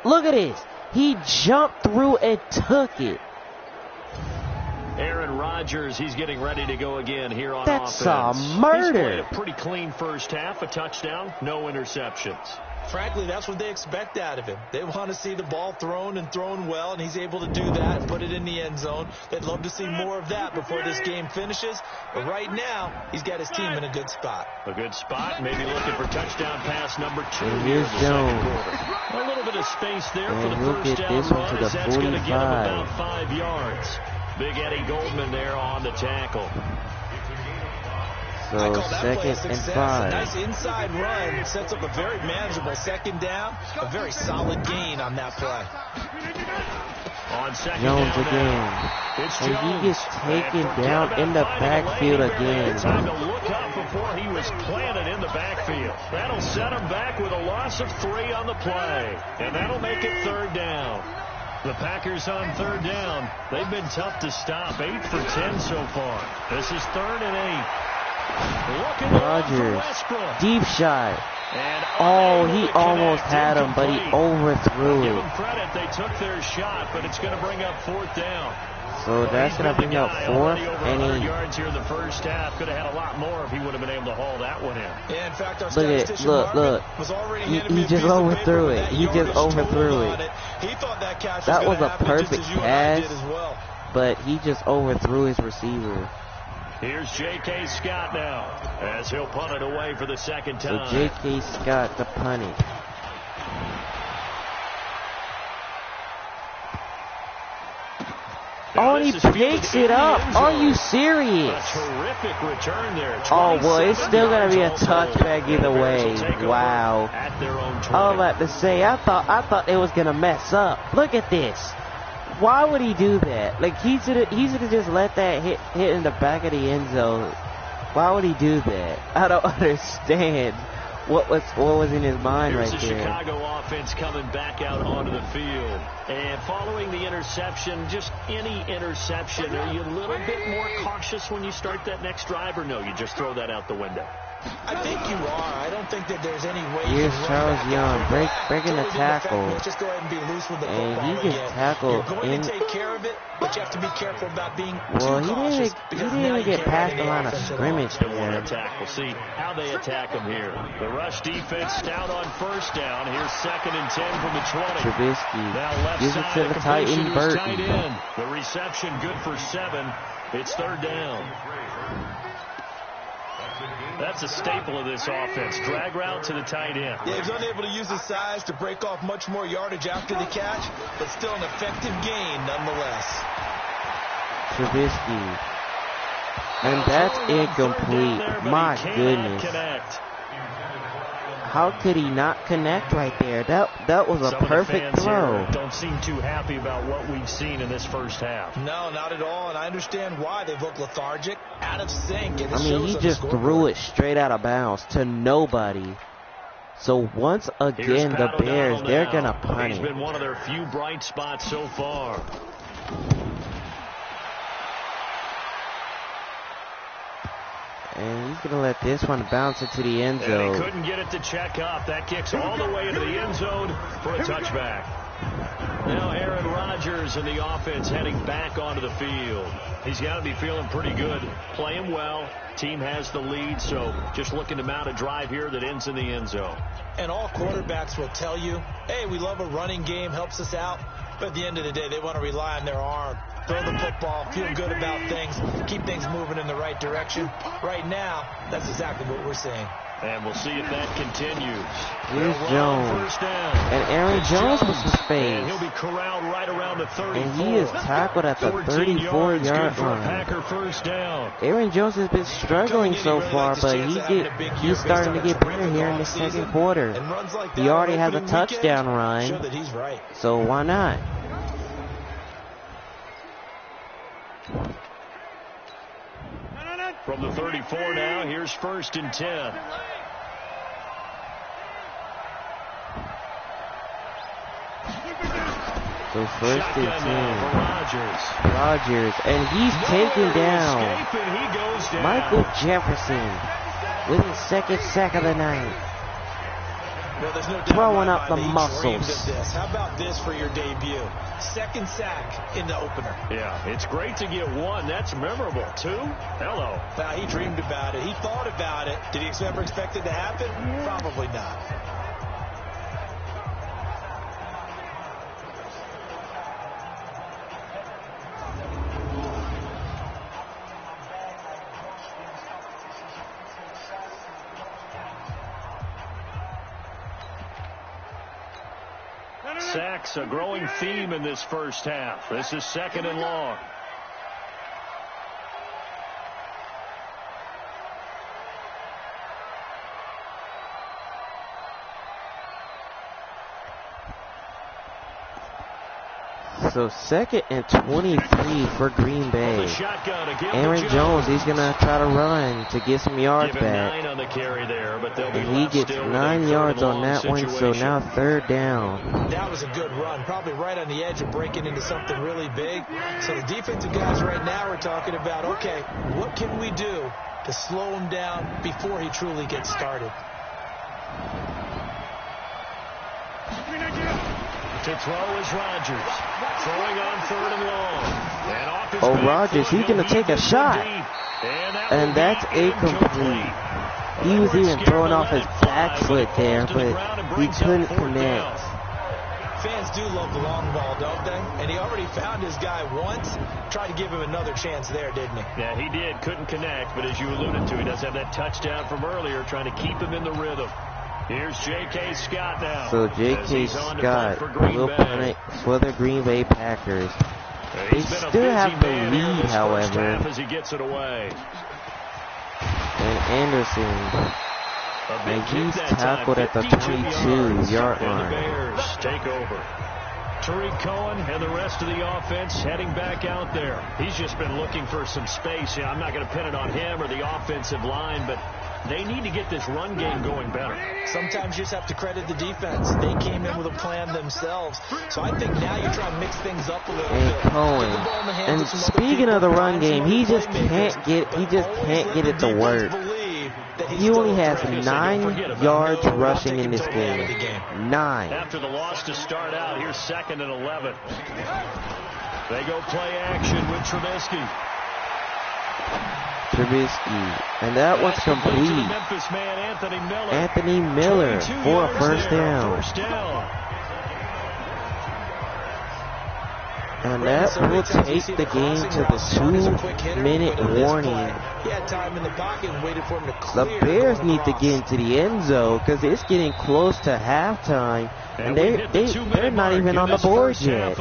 Look at this. He jumped through and took it. Aaron Rodgers, he's getting ready to go again here on offense. That's a murder. He's played a pretty clean first half, a touchdown, no interceptions. Frankly, that's what they expect out of him. They want to see the ball thrown and thrown well, and he's able to do that and put it in the end zone. They'd love to see more of that before this game finishes. But right now, he's got his team in a good spot. A good spot, maybe looking for touchdown pass number 2 here in the second quarter. A little bit of space there and for the first down run, as that's going to get him about 5 yards. Big Eddie Goldman there on the tackle. So 2nd and 5. A nice inside run sets up a very manageable second down. A very solid gain on that play. On second Jones down again. And he gets taken down in the backfield again. Time to look up before he was planted in the backfield. That'll set him back with a loss of 3 on the play. And that'll make it 3rd down. The Packers on 3rd down. They've been tough to stop. 8 for 10 so far. This is 3rd and 8. Rodgers, deep shot. Oh, he almost had him, but he overthrew Give it. them credit, they took their shot, but it's going to bring up 4th down. So that's going to bring up 4th, and he yards here in the first half. Could have had a lot more if he would have been able to haul that one in. Yeah, in fact, our look. He just overthrew it. He just overthrew it. He thought that catch that was a perfect pass, well. but he just overthrew his receiver. Here's J.K. Scott now, as he'll punt it away for the second time. So J.K. Scott to punt it. Oh, and he picks it up. Are you serious? A terrific return there. Oh, well, it's still going to be a touchback either way. Wow. I was about to say, I thought it was going to mess up. Look at this. Why would he do that? Like, he should have just let that hit in the back of the end zone. Why would he do that? I don't understand what was in his mind right there. Here's the Chicago offense coming back out onto the field. And following the interception, just any interception, are you a little bit more cautious when you start that next drive, or no, you just throw that out the window? I think you are. I don't think that there's any way. Here's Charles Young breaking the tackle. Just go ahead and be loose with the and football he gets tackled. You're going to take care of it, but you have to be careful about being well, too cautious. He didn't even get past the line of scrimmage there. We'll see how they attack him here. The rush defense stout on first down. Here's 2nd and 10 from the 20. Trubisky now left gives it side, to the tight end, Burton. The reception good for 7. It's 3rd down. That's a staple of this offense. Drag route to the tight end. Yeah, he's unable to use his size to break off much more yardage after the catch, but still an effective gain nonetheless. Trubisky. And that's incomplete. My goodness. How could he not connect right there? That was a perfect throw. Don't seem too happy about what we've seen in this first half. No, not at all, and I understand why. They've looked lethargic, out of sync. And I mean, he just threw it straight out of bounds to nobody. So once again, the Bears, they're going to punt it. He's been one of their few bright spots so far. And he's going to let this one bounce into the end zone. And he couldn't get it to check up. That kicks all the way into the end zone for a touchback. Now Aaron Rodgers and the offense heading back onto the field. He's got to be feeling pretty good, playing well. Team has the lead, so just looking to mount a drive here that ends in the end zone. And all quarterbacks will tell you, hey, we love a running game, helps us out. But at the end of the day, they want to rely on their arm. Throw the football, feel good about things, keep things moving in the right direction. Right now, that's exactly what we're seeing. And we'll see if that continues. Here's Jones. And Aaron Jones was in space. He'll be corralled right around the 34. And he is tackled at the 34-yard line. Packer first down. Aaron Jones has been struggling so far, but he's starting to get better here in the second quarter. He already has a touchdown run, so why not? From the 34 now, here's 1st and 10. So 1st and 10. Rodgers, and he's taken down. Michael Jefferson with his 2nd sack of the night. Well, there's no doubt throwing up the muscles. How about this for your debut? 2nd sack in the opener. Yeah, it's great to get 1. That's memorable. 2? Hello. Now, he dreamed about it. He thought about it. Did he ever expect it to happen? Probably not. Sacks, a growing theme in this first half. This is 2nd and long. So 2nd and 23 for Green Bay. Aaron Jones, he's going to try to run to get some yards back. 9 on the carry there, but and he gets 9 yards on that one, so now 3rd down. That was a good run, probably right on the edge of breaking into something really big. So the defensive guys right now are talking about, okay, what can we do to slow him down before he truly gets started? To throw is Rodgers. Throwing on 3rd and long. And off his Rodgers, he's going to take a shot. And that's incomplete. He was even throwing off his back foot there, but he couldn't connect. Fans do love the long ball, don't they? And he already found his guy once. Tried to give him another chance there, didn't he? Yeah, he did. Couldn't connect, but as you alluded to, he does have that touchdown from earlier, trying to keep him in the rhythm. Here's J.K. Scott now. So J.K. Scott will punt for the Green Bay Packers. They still have the lead, however. As he gets it away. And Anderson, and he's tackled at the 22-yard line. Bears take over. Tariq Cohen and the rest of the offense heading back out there. He's just been looking for some space. Yeah, I'm not going to pin it on him or the offensive line, but they need to get this run game going better. Sometimes you just have to credit the defense. They came in with a plan themselves. So I think now you're trying to mix things up a little bit. Cohen. And speaking of the run game, he just can't get it to work. He only has 9 yards rushing in this game. 9. After the loss to start out, here's 2nd and 11. They go play action with Trubisky. And that one's complete. Anthony Miller for a first down. And that will take the game to the 2-minute warning. The Bears need to get into the end zone because it's getting close to halftime, and they're not even on the board yet.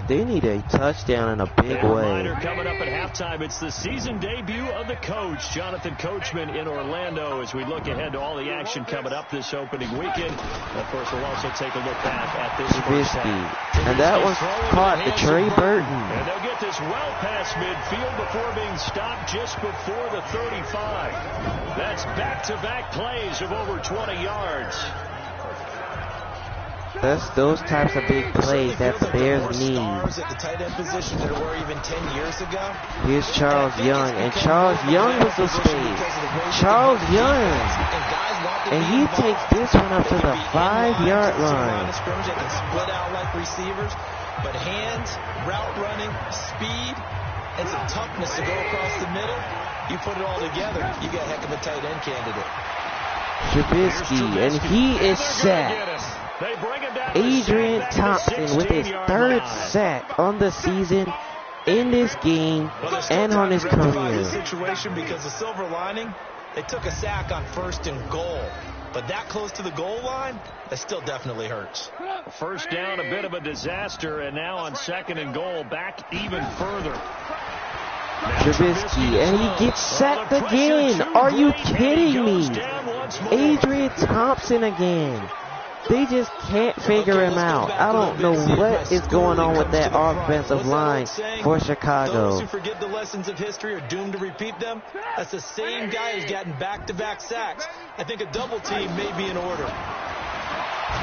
They need a touchdown in a big way. Coming up at halftime, it's the season debut of the coach, Jonathan Coachman, in Orlando, as we look ahead to all the action coming up this opening weekend. And of course, we'll also take a look back at this first half. And that was caught to Trey Burton. And they'll get this well past midfield before being stopped just before the 35. That's back-to-back plays of over 20 yards. That's those types of big plays that the Bears need. Stars at the tight end position that were even 10 years ago. Here's Charles Young, and Charles Young was the space. Charles Young, and he takes this one up to the 5-yard line. They can split out like receivers, but hands, route running, speed, and some toughness to go across the middle. You put it all together, you got a heck of a tight end candidate. Trubisky, and he is sacked. Adrian Thompson with his 3rd sack on the season, in this game, and on his career. Situation because the silver lining, they took a sack on 1st and goal, but that close to the goal line, that still definitely hurts. First down, a bit of a disaster, and now on 2nd and goal, back even further. Trubisky, and he gets sacked again. Are you kidding me? Adrian Thompson again. They just can't figure him out. I don't know what is going on with that offensive line for Chicago. Those who forget the lessons of history are doomed to repeat them. That's the same guy who's gotten back-to-back sacks. I think a double team may be in order.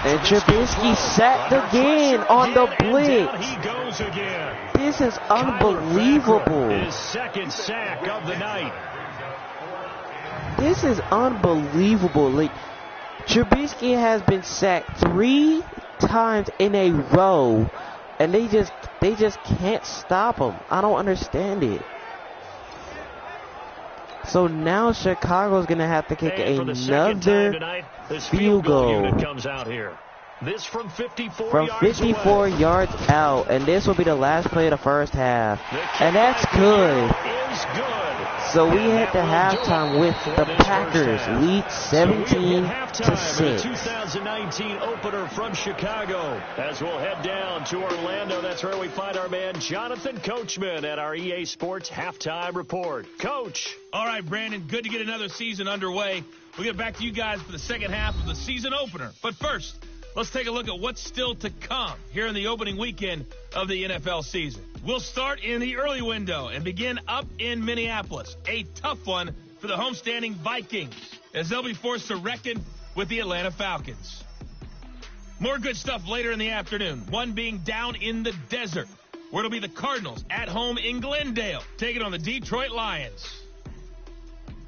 And Trubisky sacked again on the blitz. He goes again. This is unbelievable. His 2nd sack of the night. This is unbelievable. Like, Trubisky has been sacked 3 times in a row, and they just can't stop him. I don't understand it. So now Chicago's gonna have to kick another field goal. Comes out here. This from 54 yards out, and this will be the last play of the first half, and that's good. So we head to halftime with the Packers lead 17-6. 2019 opener from Chicago. As we'll head down to Orlando, that's where we find our man Jonathan Coachman at our EA Sports Halftime Report. Coach. All right, Brandon, good to get another season underway. We'll get back to you guys for the second half of the season opener. But first, let's take a look at what's still to come here in the opening weekend of the NFL season. We'll start in the early window and begin up in Minneapolis. A tough one for the homestanding Vikings, as they'll be forced to reckon with the Atlanta Falcons. More good stuff later in the afternoon, one being down in the desert, where it'll be the Cardinals at home in Glendale, taking on the Detroit Lions.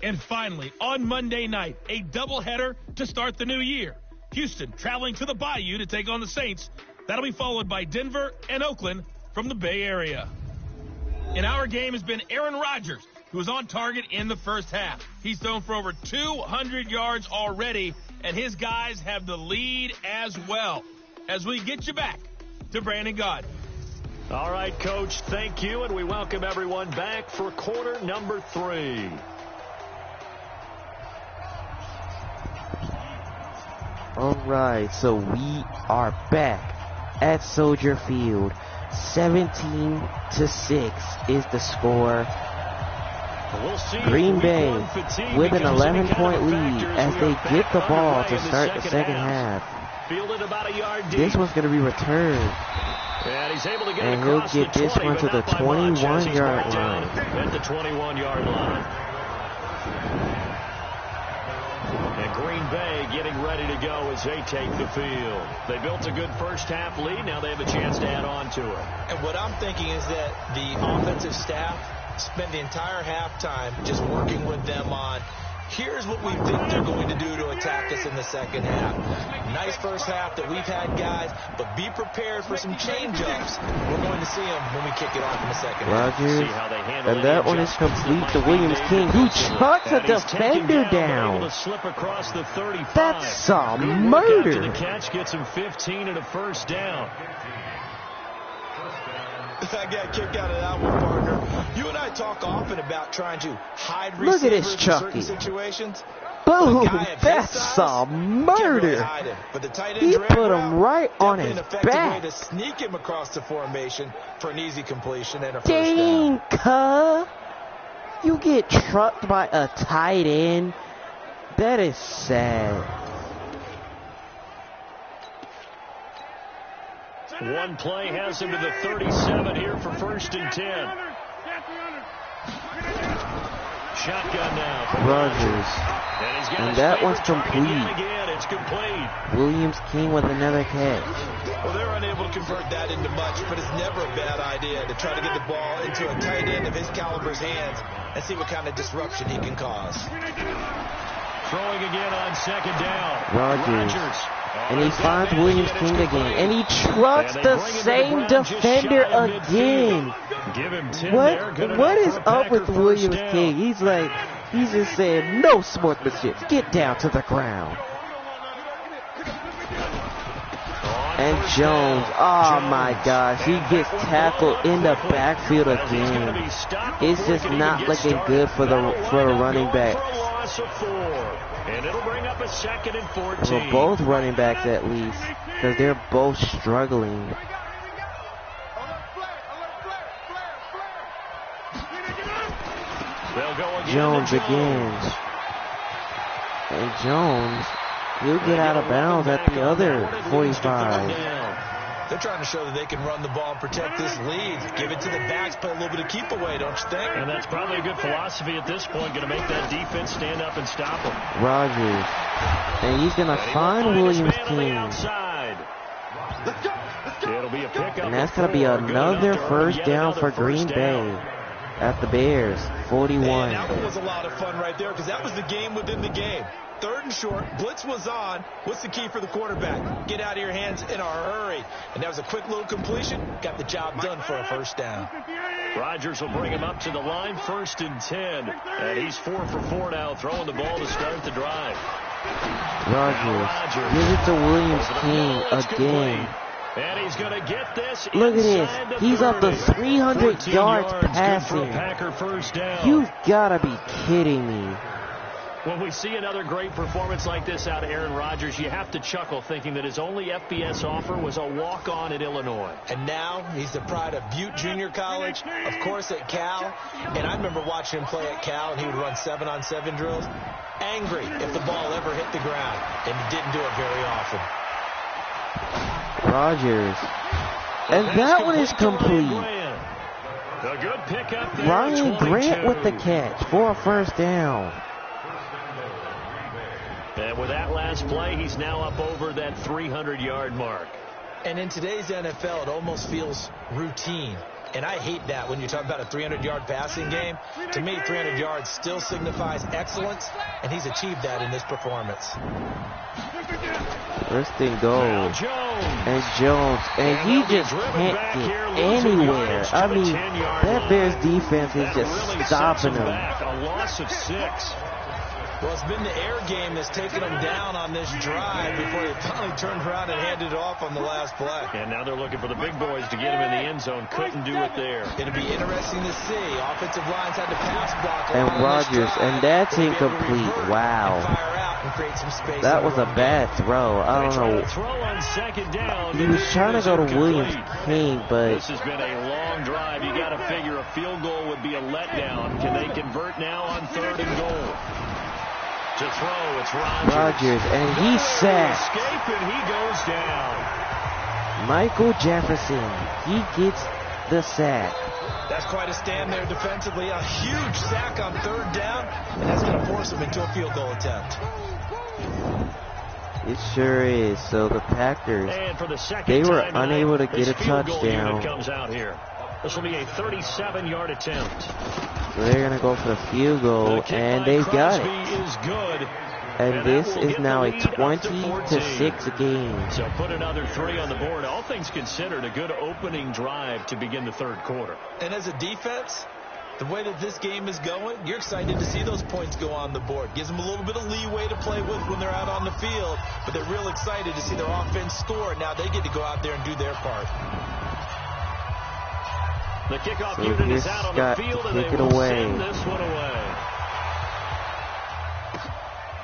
And finally, on Monday night, a doubleheader to start the new year. Houston traveling to the Bayou to take on the Saints. That'll be followed by Denver and Oakland from the Bay Area. In our game has been Aaron Rodgers, who was on target in the first half. He's thrown for over 200 yards already, and his guys have the lead as well. As we get you back to Brandon Gaudin. All right, Coach, thank you, and we welcome everyone back for quarter number 3. All right, so we are back at Soldier Field. 17-6 is the score. Green Bay with an 11-point lead as they get the ball to start the second half. This one's going to be returned. And he'll get this one to the 21-yard line. At the 21-yard line. And Green Bay getting ready to go as they take the field. They built a good first half lead. Now they have a chance to add on to it. And what I'm thinking is that the offensive staff spent the entire halftime just working with them on, here's what we think they're going to do to attack us in the second half. Nice first half that we've had, guys, but be prepared for some change-ups. We're going to see them when we kick it off in the second half. Rodgers, and that one is complete to Williams King, who chucks a defender down. That's a murder. The catch gets him 15 and a first down. I got a kick out of that one, partner. You and I talk often about trying to hide Look at receivers this in Chucky. certain situations. Boom! That's a murder. He put him right on his back. To sneak him across the formation for an easy completion and a first Dang, down. You get trucked by a tight end. That is sad. One play has him to the 37 here for 1st and 10. Shotgun now. Rodgers. And that one's complete. It's complete. Williams King with another catch. Well, they're unable to convert that into much, but it's never a bad idea to try to get the ball into a tight end of his caliber's hands and see what kind of disruption he can cause. Throwing again on 2nd down. Rodgers. And he finds Williams King again. And he trucks the same defender again. What is up with Williams King? He's just saying, no sportsmanship. Get down to the ground. And Jones, oh my gosh, he gets tackled in the backfield again. It's just not looking good for the running back. And it'll bring up a 2nd and 14. For both running backs at least, because they're both struggling. They'll go again. Jones again. And Jones, he'll get out of bounds at the other 45. They're trying to show that they can run the ball and protect this lead. Give it to the backs, play a little bit of keep away, don't you think? And that's probably a good philosophy at this point, going to make that defense stand up and stop them. Rodgers. And he's going to find Williams King. It'll be a pickup. And that's going to be another first down for Green Bay at the Bears, 41. And that one was a lot of fun right there because that was the game within the game. 3rd and short, blitz was on. What's the key for the quarterback? Get out of your hands in a hurry. And that was a quick little completion. Got the job done for a first down. Rodgers will bring him up to the line, 1st and 10. And he's 4 for 4 now, throwing the ball to start the drive. Rodgers. Give it to Williams King again. And he's going to get this. Look at this. He's up to 300 yards passing. You've got to be kidding me. When we see another great performance like this out of Aaron Rodgers, you have to chuckle thinking that his only FBS offer was a walk-on at Illinois. And now he's the pride of Butte Junior College, of course at Cal. And I remember watching him play at Cal, and he would run 7-on-7 drills. Angry if the ball ever hit the ground, and he didn't do it very often. Rodgers. And that one is complete. A good pickup there. Ryan Grant with the catch for a first down. And with that last play, he's now up over that 300-yard mark. And in today's NFL, it almost feels routine. And I hate that when you talk about a 300-yard passing game. To me, 300 yards still signifies excellence, and he's achieved that in this performance. 1st and goal. And Jones. And he just can't get anywhere. I mean, that Bears defense is just stopping him. A loss of 6. Well, it's been the air game that's taken them down on this drive before they finally turned around and handed it off on the last play. And now they're looking for the big boys to get him in the end zone. Couldn't do it there. It'll be interesting to see. Offensive lines had to pass block. And Rodgers, and that's incomplete. Wow. That was a bad throw. I don't know. He was trying to go to Williams King, but this has been a long drive. You got to figure a field goal would be a letdown. Can they convert now on 3rd and goal? To throw, it's Rodgers, and he's sacked. Escape, and he goes down. Michael Jefferson, he gets the sack. That's quite a stand there defensively. A huge sack on 3rd down, and that's going to force him into a field goal attempt. It sure is. So the Packers, and for the they were unable to get a touchdown. Comes out here. This will be a 37-yard attempt. So they're going to go for the field goal, and they've got it. Is good. And this is now a 20-6 game. So put another 3 on the board. All things considered, a good opening drive to begin the 3rd quarter. And as a defense, the way that this game is going, you're excited to see those points go on the board. Gives them a little bit of leeway to play with when they're out on the field, but they're real excited to see their offense score. Now they get to go out there and do their part. The kickoff unit is out on the field, and they will send this one away.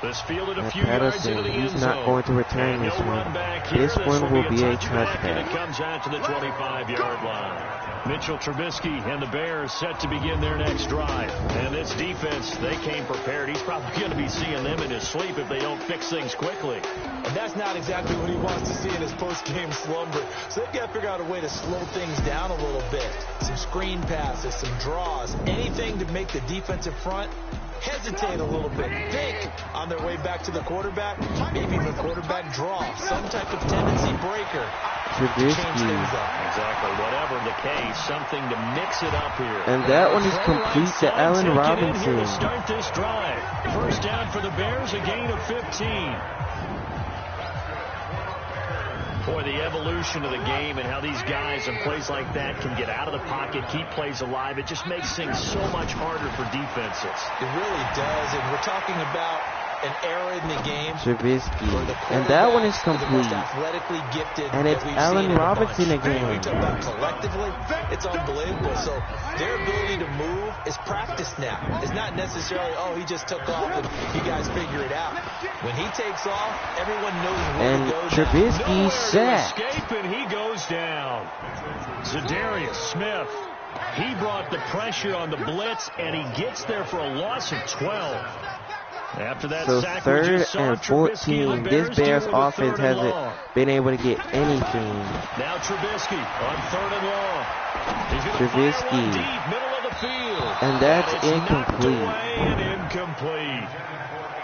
This fielded a few Patterson, yards into the end he's not zone. going to return And this no one. run back here. This one will be a touchback, and it touchback. comes out to the 25-yard line. Mitchell Trubisky and the Bears set to begin their next drive. And this defense, they came prepared. He's probably going to be seeing them in his sleep if they don't fix things quickly. And that's not exactly what he wants to see in his post-game slumber. So they've got to figure out a way to slow things down a little bit. Some screen passes, some draws, anything to make the defensive front hesitate a little bit, think on their way back to the quarterback, maybe even quarterback draw, some type of tendency breaker. Trubisky. Exactly. Whatever the case, something to mix it up here. And that one is complete to Allen Robinson. To start this drive. First down for the Bears, a gain of 15. Boy, the evolution of the game and how these guys and plays like that can get out of the pocket, keep plays alive, it just makes things so much harder for defenses. It really does, and we're talking about an era in the game. Trubisky. And that one is complete. Athletically gifted. And it's Allen Robinson again. We talk about collectively, it's unbelievable. So their ability to move is practiced now. It's not necessarily, oh, he just took off and you guys figure it out. When he takes off, everyone knows where And to go. Trubisky sacked. Escape, and he goes down. Zadarius Smith. He brought the pressure on the blitz, and he gets there for a loss of 12. After that So sack, third and 14, this Bears offense hasn't been able to get anything. Now Trubisky on 3rd and long. He's going to Trubisky. fire one deep, middle of the field. And that's it's incomplete. knocked away and incomplete.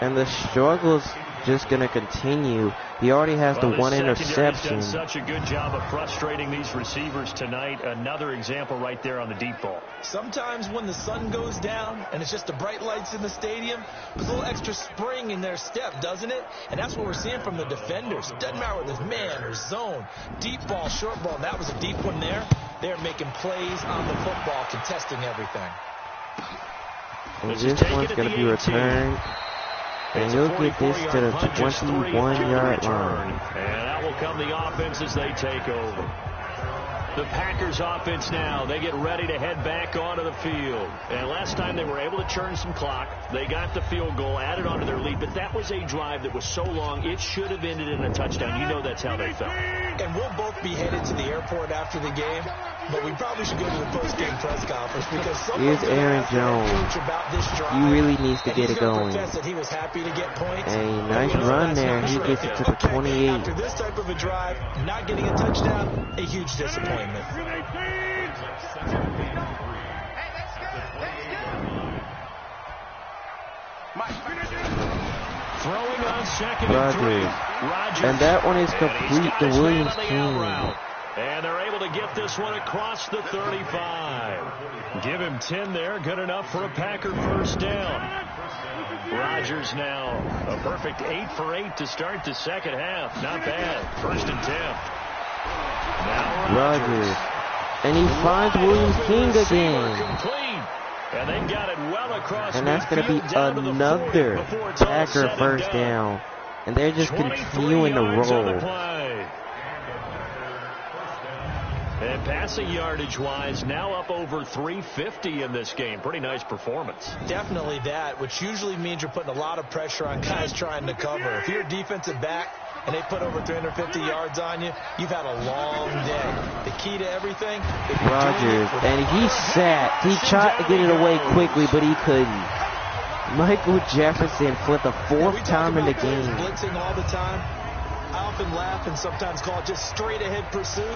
And the struggle's just going to continue. He already has the one interception. Done such a good job of frustrating these receivers tonight. Another example right there on the deep ball. Sometimes when the sun goes down and it's just the bright lights in the stadium, there's a little extra spring in their step, doesn't it? And that's what we're seeing from the defenders. Doesn't matter whether it's man or zone, deep ball, short ball. That was a deep one there. They're making plays on the football, contesting everything. And this one's going to be returned. And he'll get this to the 21-yard line. And out will come the offense as they take over. The Packers offense now, they get ready to head back onto the field. And last time they were able to churn some clock. They got the field goal, added onto their lead. But that was a drive that was so long, it should have ended in a touchdown. You know that's how they felt. And we'll both be headed to the airport after the game. But we probably should go to the post-game press conference because here's Aaron Jones. He really needs to get it going. He was happy to get points. A nice run there. He gets it to the 28. After this type of a drive, not getting a touchdown, a huge disappointment. Throwing on second and 3. Rodgers. And that one is complete to Williams King. And they're able to get this one across the 35. Give him 10 there. Good enough for a Packer first down. Rodgers now a perfect 8 for 8 to start the second half. Not bad. First and 10. Now Rodgers. And he finds Williams King again. Complete. And they got it well across. And that's going to be another Packer first down. And they're just continuing to roll. And passing yardage-wise, now up over 350 in this game. Pretty nice performance. Definitely that, which usually means you're putting a lot of pressure on guys trying to cover. If you're a defensive back and they put over 350 yards on you, you've had a long day. The key to everything, Rodgers, and he sacked. He tried to get it away quickly, but he couldn't. Michael Jefferson for the 4th time in the game. Blitzing all the time. I often laugh and sometimes call it just straight ahead pursuit.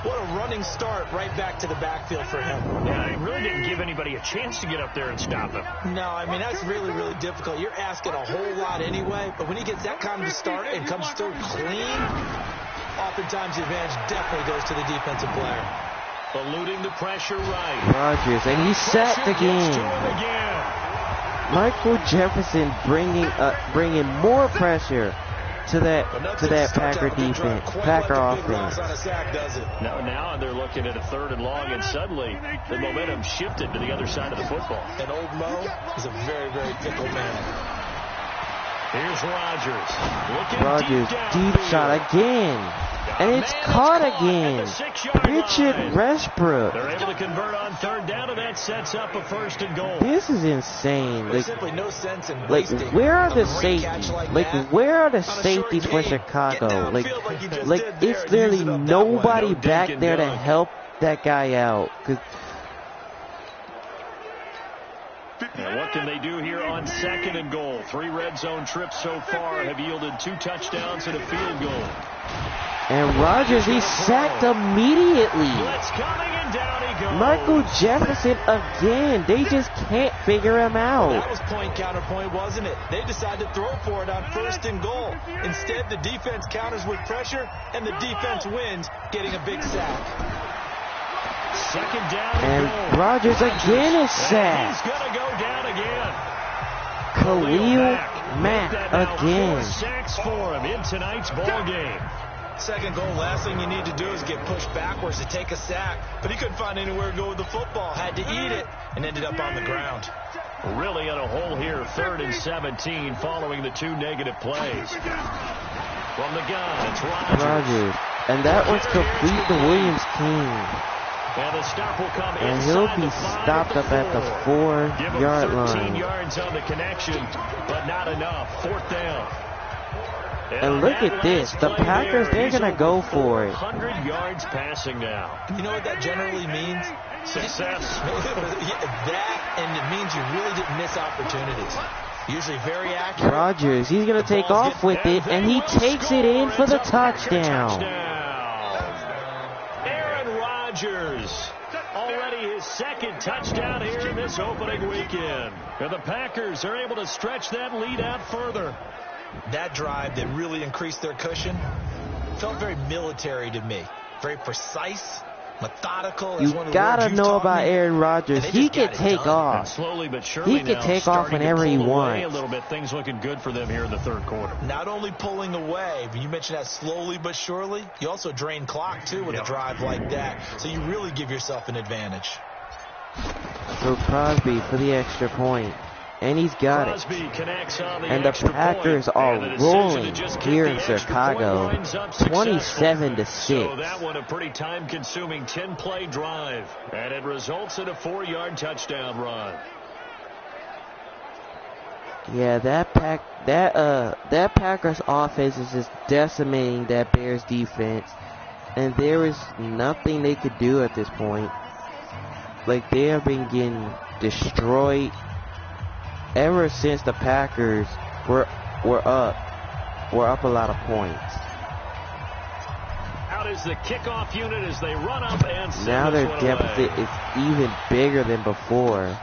What a running start right back to the backfield for him. Yeah, he really didn't give anybody a chance to get up there and stop him. No, I mean, that's really, really difficult. You're asking a whole lot anyway, but when he gets that kind of start and comes through clean, oftentimes the advantage definitely goes to the defensive player. Eluding the pressure right. Rodgers, and he's sacked again. Michael Jefferson bringing more pressure to that Packer defense, Packer offense. Now they're looking at a 3rd and long, and suddenly the momentum shifted to the other side of the football. And old Mo is a very, very fickle man. Here's Rodgers. Rodgers, deep shot again. And it's caught again. Richard Westbrook. They're able to convert on third down, and that sets up a 1st and goal. This is insane. There's simply no sense in like, where are the safeties? Like where are the safeties for Chicago? Like it's literally nobody back there to help that guy out. And what can they do here on 2nd and goal? 3 red zone trips so far have yielded 2 touchdowns and a field goal. And Rodgers, he's sacked immediately. Blitz coming, and down he goes. Michael Jefferson again. They just can't figure him out. That was point counterpoint, wasn't it? They decided to throw for it on 1st and goal. Instead, the defense counters with pressure, and the defense wins, getting a big sack. 2nd down and goal. Rodgers again is sacked. He's going to go down again. Khalil Mack again. 4 sacks for him in tonight's ball game. 2nd goal, last thing you need to do is get pushed backwards to take a sack. But he couldn't find anywhere to go with the football. Had to eat it and ended up on the ground. Really in a hole here, 3rd and 17 following the 2 negative plays. From the gun, it's Rodgers. And that was complete the Williams team. And the stop will come and he'll be stopped up at the 4-yard line. 13 yards on the connection, but not enough. 4th down. And look at this. The Packers, they're going to go for it. 100 yards passing now. You know what that generally means? Success. That, and it means you really didn't miss opportunities. Usually very accurate. Rodgers, he's going to take off with it, and he takes it in for the touchdown. Aaron Rodgers. Already his 2nd touchdown here in this opening weekend. And the Packers are able to stretch that lead out further. That drive that really increased their cushion felt very military to me. Very precise, methodical. You gotta know about Aaron Rodgers. He can take off. And slowly but surely he can take off whenever he wants. A little bit, things looking good for them here in the 3rd quarter. Not only pulling away, but you mentioned that slowly but surely. You also drain clock too with a drive like that. So you really give yourself an advantage. So Crosby for the extra point. And he's got it. And the Packers are rolling here in Chicago, 27-6. So that one a pretty time-consuming 10-play drive, and it results in a 4-yard touchdown run. Yeah, that Packers offense is just decimating that Bears defense, and there is nothing they could do at this point. Like, they have been getting destroyed. Ever since the Packers were up a lot of points. Out is the kickoff unit as they run up and now their deficit is even bigger than before.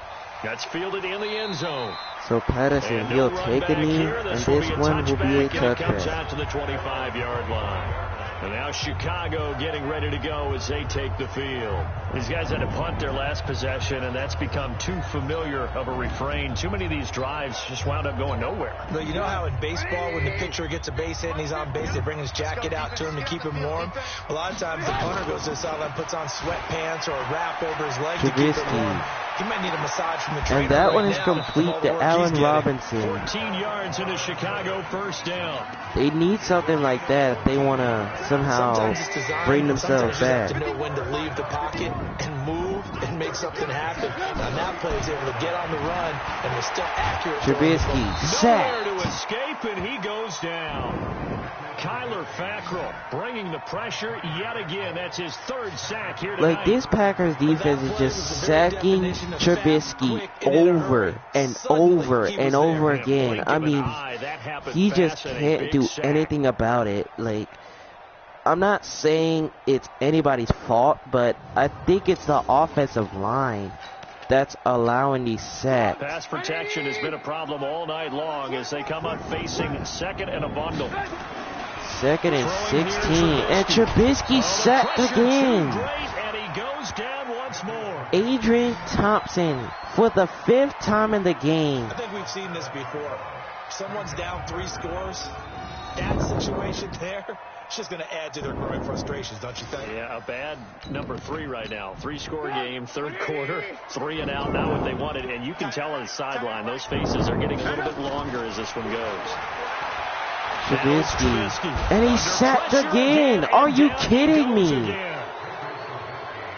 That's fielded in the end zone. So Patterson, he'll take a knee, and this one will be a touchback. Comes out to the 25-yard line. And now Chicago getting ready to go as they take the field. These guys had to punt their last possession, and that's become too familiar of a refrain. Too many of these drives just wound up going nowhere. But you know how in baseball, when the pitcher gets a base hit and he's on base, they bring his jacket out to him to keep him warm? A lot of times the punter goes to the sideline, puts on sweatpants or a wrap over his leg to keep him warm. He might need a massage from the trainer. And that right one is now, complete to Allen Robinson. 14 yards into Chicago, 1st down. They need something like that if they want to somehow bring themselves back. You have to know when to leave the pocket and move and make something happen. And that play is able to get on the run and was still accurate. Trubisky sacked. Nowhere to escape, and he goes down. Kyler Fackrell bringing the pressure yet again. That's his 3rd sack here tonight. Like, this Packers defense is just sacking Trubisky over and over and over again. I mean, he just can't do anything about it. Like, I'm not saying it's anybody's fault, but I think it's the offensive line that's allowing these sacks. Pass protection has been a problem all night long as they come up facing 2nd and a bundle. 2nd and 16, and Trubisky sacked again. And he goes down once more. Adrian Thompson for the 5th time in the game. I think we've seen this before. Someone's down 3 scores. That situation there, it's just going to add to their growing frustrations, don't you think? Yeah, a bad number 3 right now. 3-score game, 3rd quarter, 3 and out, not what they wanted. And you can tell on the sideline, those faces are getting a little bit longer as this one goes. Trubisky. And he's sacked again. Are you kidding me?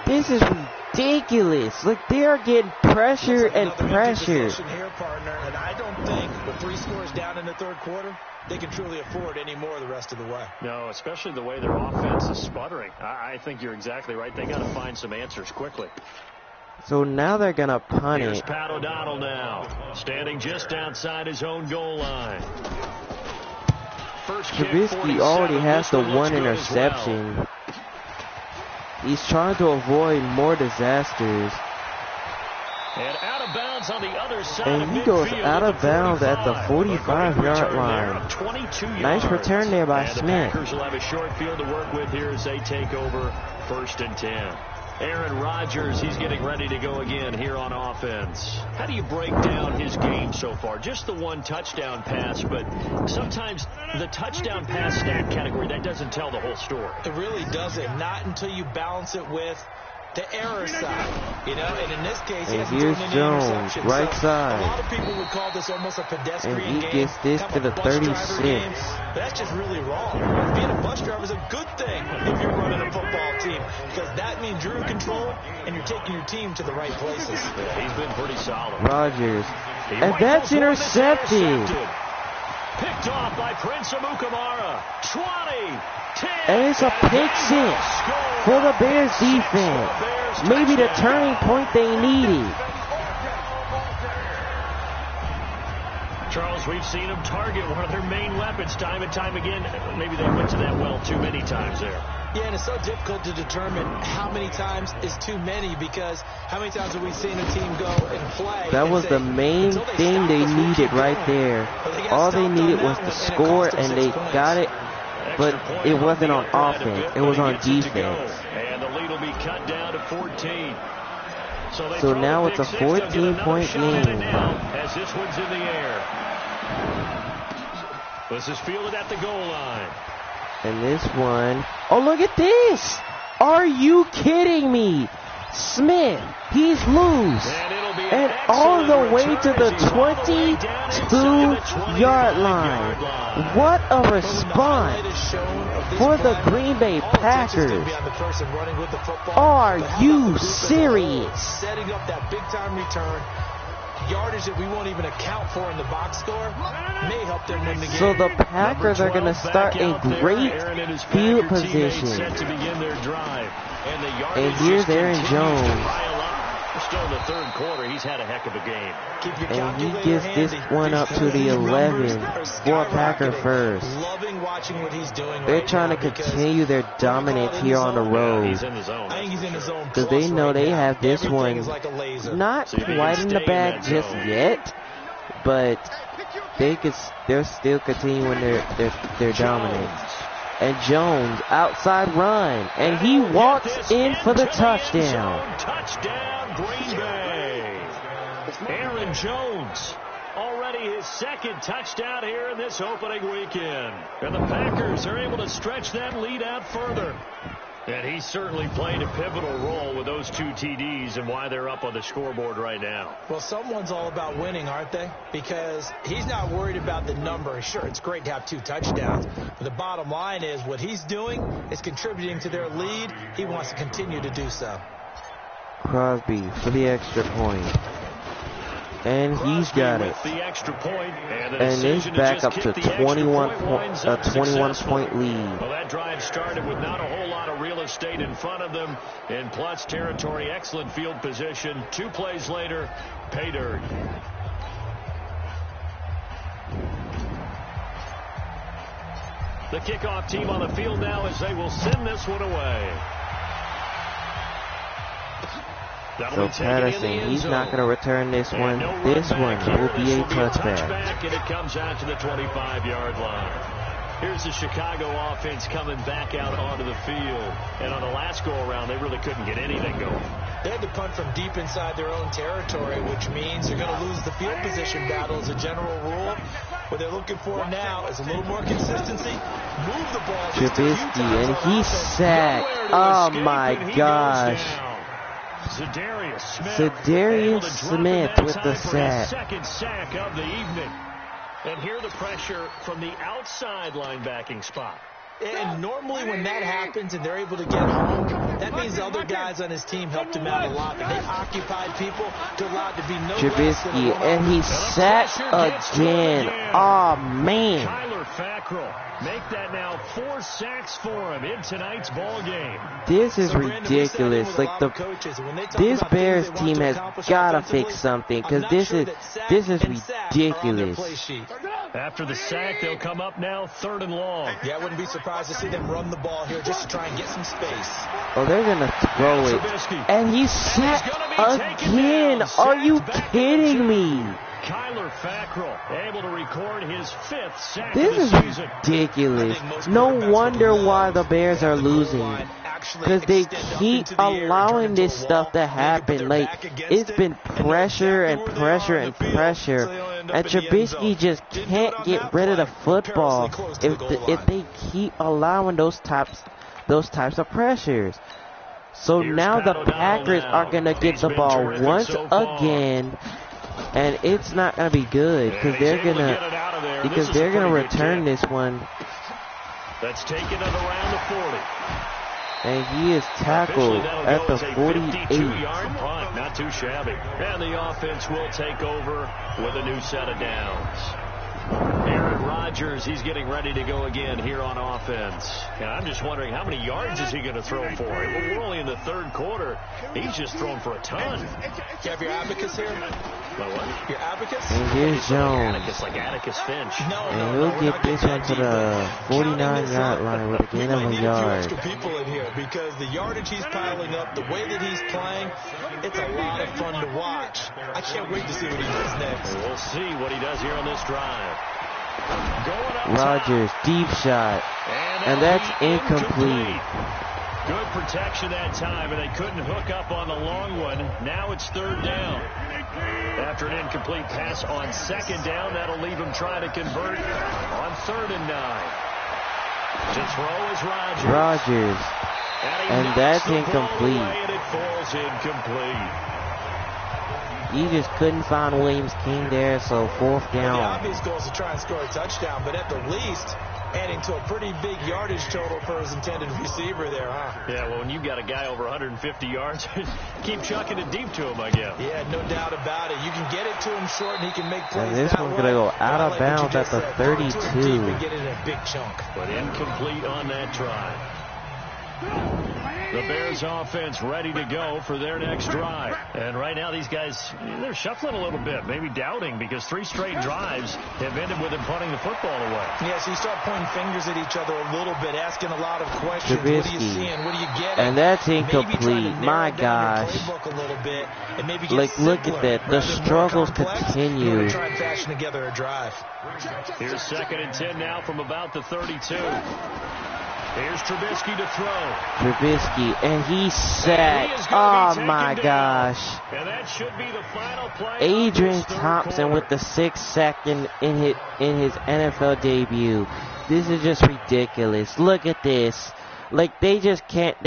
This is ridiculous. Look, they are getting pressure and pressure. Here, partner, and I don't think with 3 scores down in the third quarter, they can truly afford any more the rest of the way. No, especially the way their offense is sputtering. I think you're exactly right. They got to find some answers quickly. So now they're going to punt Here's it. Pat O'Donnell now, standing just outside his own goal line. First kick, Trubisky already has the This one one looks good as interception. well. He's trying to avoid more disasters. And out of bounds on the other side And of he goes midfield out of at bounds at the 45. 45-yard Return there line. of 22 Nice yards. return there by and Smith. The Packers will have a short field to work with here as they take over 1st and 10. Aaron Rodgers, he's getting ready to go again here on offense. How do you break down his game so far? Just the one touchdown pass, but sometimes the touchdown pass stat category, that doesn't tell the whole story. It really doesn't. Not until you balance it with the error side, you know, and in this case, he And hasn't here's thrown any Jones, interceptions. right So side. A lot of people would call this almost a pedestrian And he game. gets this kind to of the a bus driver 36. game. But that's just really wrong. Being a bus driver is a good thing if you're running a football team, because that means you're in control and you're taking your team to the right places. Yeah, he's been pretty solid. Rodgers. He And rifles that's one intercepted. Picked off by Prince Amukamara. 20, 10. And it's a pick six for the Bears defense. Maybe the turning point they needed. Charles, we've seen them target one of their main weapons time and time again. Maybe they went to that well too many times there. Yeah, and it's so difficult to determine how many times is too many, because how many times have we seen a team go and play? That and was say, the main "Until they thing stop they us, we'll needed keep right going." there. But they got All they stopped on needed that was one, the and it score, cost them and they 6 points. got it, but Extra point it will wasn't be on applied a offense. bit, It was but he on gets it to go. defense. And the lead will be cut down to 14. So they So throw now the it's a pick six. They'll get another 14-point shot at it game. now as this one's in the air. This is fielded at the goal line. And this one, oh, look at this. Are you kidding me? Smith, he's loose. And it'll be And all the way to the 22-yard line. What a response for the Green Bay Packers. Are you serious? Setting up that big-time return, yardage that we won't even account for in the box score, may help them win the game. So the Packers are going to start in great field position. Set to begin their drive. And the yardage And here's just Aaron continues to Jones. pile up. We're still in the third quarter. He's had a heck of a game. Keep your And he calculator gets this handy. one up to the These numbers 11 are for Packer skyrocketing. first. Loving watching what he's doing. They're right trying now to because continue their dominance here on the Yeah, road. he's in the zone. I think he's in his zone. Because they know right they now. have this Everything one is like a laser. not See if he quite can in the stay in bag that just zone. yet, but they're still continuing their dominance. And Jones, outside run, and he walks in for the touchdown. Touchdown, Green Bay. Aaron Jones, already his second touchdown here in this opening weekend. And the Packers are able to stretch that lead out further. And he certainly played a pivotal role with those 2 TDs and why they're up on the scoreboard right now. Well, someone's all about winning, aren't they? Because he's not worried about the number. Sure, it's great to have 2 touchdowns. But the bottom line is what he's doing is contributing to their lead. He wants to continue to do so. Crosby for the extra point. And he's Crosby got it. with the extra point, and And it's back up to 21-point lead. Well, that drive started with not a whole lot of real estate in front of them, and plus territory, excellent field position. 2 plays later, pay dirt. The kickoff team on the field now as they will send this one away. So Patterson, he's not going to return this one. This one will be a touchback. And it comes out to the 25-yard line. Here's the Chicago offense coming back out onto the field. And on the last go-around, they really couldn't get anything going. They had to punt from deep inside their own territory, which means they're going to lose the field position battle as a general rule. What they're looking for now is a little more consistency. Move the ball. Trubisky, and he's sacked. Oh, my gosh. Za'Darius Smith with the sack. Second sack of the evening. And here the pressure from the outside linebacking spot. And normally when that happens and they're able to get home, that means the other guys on his team helped him out a lot. And they occupied people to allow to be no Trubisky, and he's sacked again. Oh, man. Kyler Fackrell make that now 4 sacks for him in tonight's ball game. This is ridiculous. Like this Bears team has got to fix something because this is ridiculous. After the sack, they'll come up now 3rd and long. Yeah, I wouldn't be surprised to see them run the ball here just to try and get some space. Oh, they're going to throw it. And he's sacked again. Are you kidding me? Kyler Fackrell able to record his 5th sack This of the is season. ridiculous. No wonder why the Bears are losing. Because they keep allowing this stuff to happen. Like, it's been pressure and pressure and pressure. And Trubisky just can't get rid of the football if they keep allowing those types of pressures. So now the Packers are going to get the ball once again. And it's not going to be good because they're going to return this one. That's taken it around the 40. And he is tackled at the 48. 52-yard punt, not too shabby. And the offense will take over with a new set of downs. Aaron Rodgers, he's getting ready to go again here on offense. And I'm just wondering how many yards is he going to throw for? We're only in the 3rd quarter. He's just thrown for a ton. Do you have your abacus here? What? Your abacus? And here's Jones. Atticus, like Atticus Finch. And he'll get this one to the 49-yard line with a gain of a yard. People in here because the yardage he's piling up, the way that he's playing, it's a lot of fun to watch. I can't wait to see what he does next. We'll see what he does here on this drive. Rodgers, deep shot. And that's incomplete. Good protection that time, and they couldn't hook up on the long one. Now it's 3rd down. After an incomplete pass on 2nd down, that'll leave him trying to convert on 3rd and 9. To throw is Rodgers. And that's incomplete. And it falls incomplete. You just couldn't find Williams King there, so 4th down. The obvious goal is to try and score a touchdown, but at the least, adding to a pretty big yardage total for his intended receiver there, huh? Yeah, well, when you've got a guy over 150 yards, keep chucking it deep to him, I guess. Yeah, no doubt about it. You can get it to him short, and he can make plays. And this one's going to go out of bounds at the 32. Get it in a big chunk. But incomplete on that try. The Bears offense ready to go for their next drive. And right now these guys, they're shuffling a little bit, maybe doubting because 3 straight drives have ended with them punting the football away. Yeah, so you start pointing fingers at each other a little bit, asking a lot of questions. Trubisky. What are you seeing? What are you getting? And that's incomplete. My gosh. Like, look at that. The struggles continue. Try and fashion together a drive. Here's 2nd and 10 now from about the 32. Here's Trubisky to throw. Trubisky, and he's sacked. Oh, my gosh. And that should be the final play. Adrian Thompson with the 6th sack in his NFL debut. This is just ridiculous. Look at this. Like, they just can't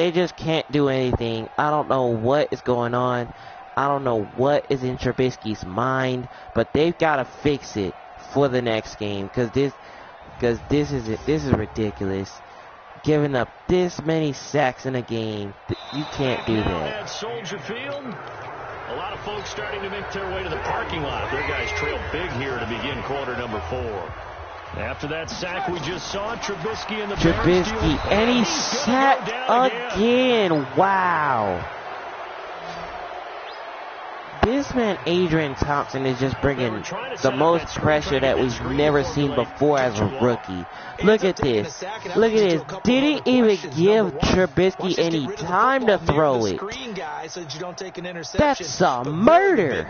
do anything. I don't know what is going on. I don't know what is in Trubisky's mind, but they've got to fix it for the next game because this is ridiculous. Giving up this many sacks in a game, you can't do that. At Soldier Field, a lot of folks starting to make their way to the parking lot. Their guys trail big here to begin quarter number 4. After that sack we just saw, Trubisky in the Trubisky, and he's sacked again. Wow. This man, Adrian Thompson, is just bringing the most pressure that we've never seen before as a rookie. Look at this. Look at this. Didn't even give Trubisky any time to throw it. That's a murder.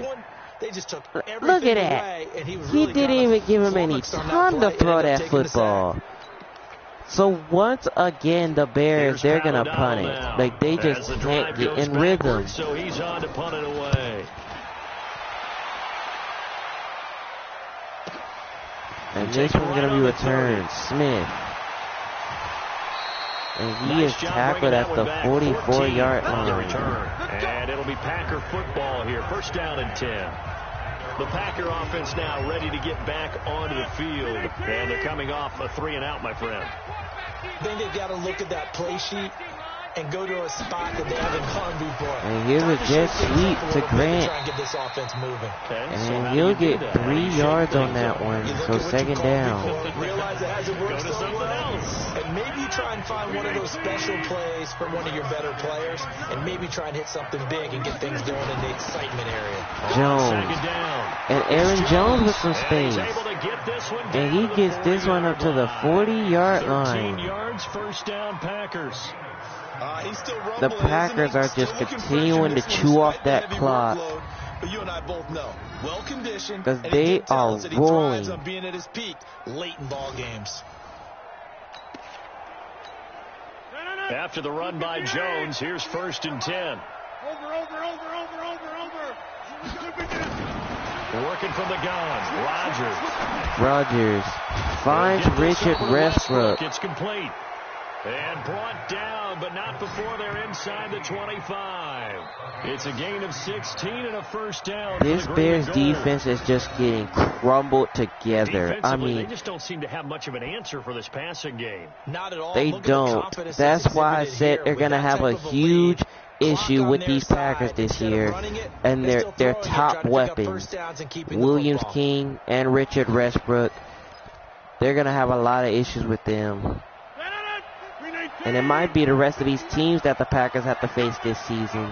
Look at that. He didn't even give him any time to throw that football. So once again, the Bears, they're going to punt it. Like, they just can't get in rhythm. So he's on to punt it away. And this one's going to be returned. Smith. And he is tackled at the 44-yard line. And it'll be Packer football here. 1st down and 10. The Packer offense now ready to get back onto the field. And they're coming off a 3-and-out, my friend. I think they've got to look at that play sheet and go to a spot that they haven't gone before. And here's a jet sweep to Grant. Try and get this offense moving. Okay, And he'll get 3 yards on that one. So second down. Realize it hasn't worked Go to so something well. else. And maybe you try and find one of those special plays from one of your better players, and maybe try and hit something big and get things going in the excitement area. Jones. Second down. And Aaron Jones with some And he's space. able to get this one And down he to the gets this one up to the 40-yard 13 line. yards, first down, Packers. He's still rumbling, The Packers are just continuing to chew off that clock. But you and I both know, well conditioned, 'Cause and they he can tell are us that he thrives rolling. on being at his peak late in ball games. After the run by Jones, here's 1st and 10. Working from the gun, Rodgers finds Richard Westbrook. It's complete. And brought down, but not before they're inside the 25. It's a gain of 16 and a first down. This Bears defense is just getting crumbled together. I Defensively, they mean, just don't seem to have much of an answer for this passing game. Not at all. they Look at the don't. confidence That's why I exhibited said here they're with going to that have a type of huge lead. issue Clock with on these their Packers side. this Instead of year. running it, And they're their still throwing it, top trying to pick up weapons, first downs and keeping the Williams football. King and Richard Westbrook, they're going to have a lot of issues with them. And it might be the rest of these teams that the Packers have to face this season.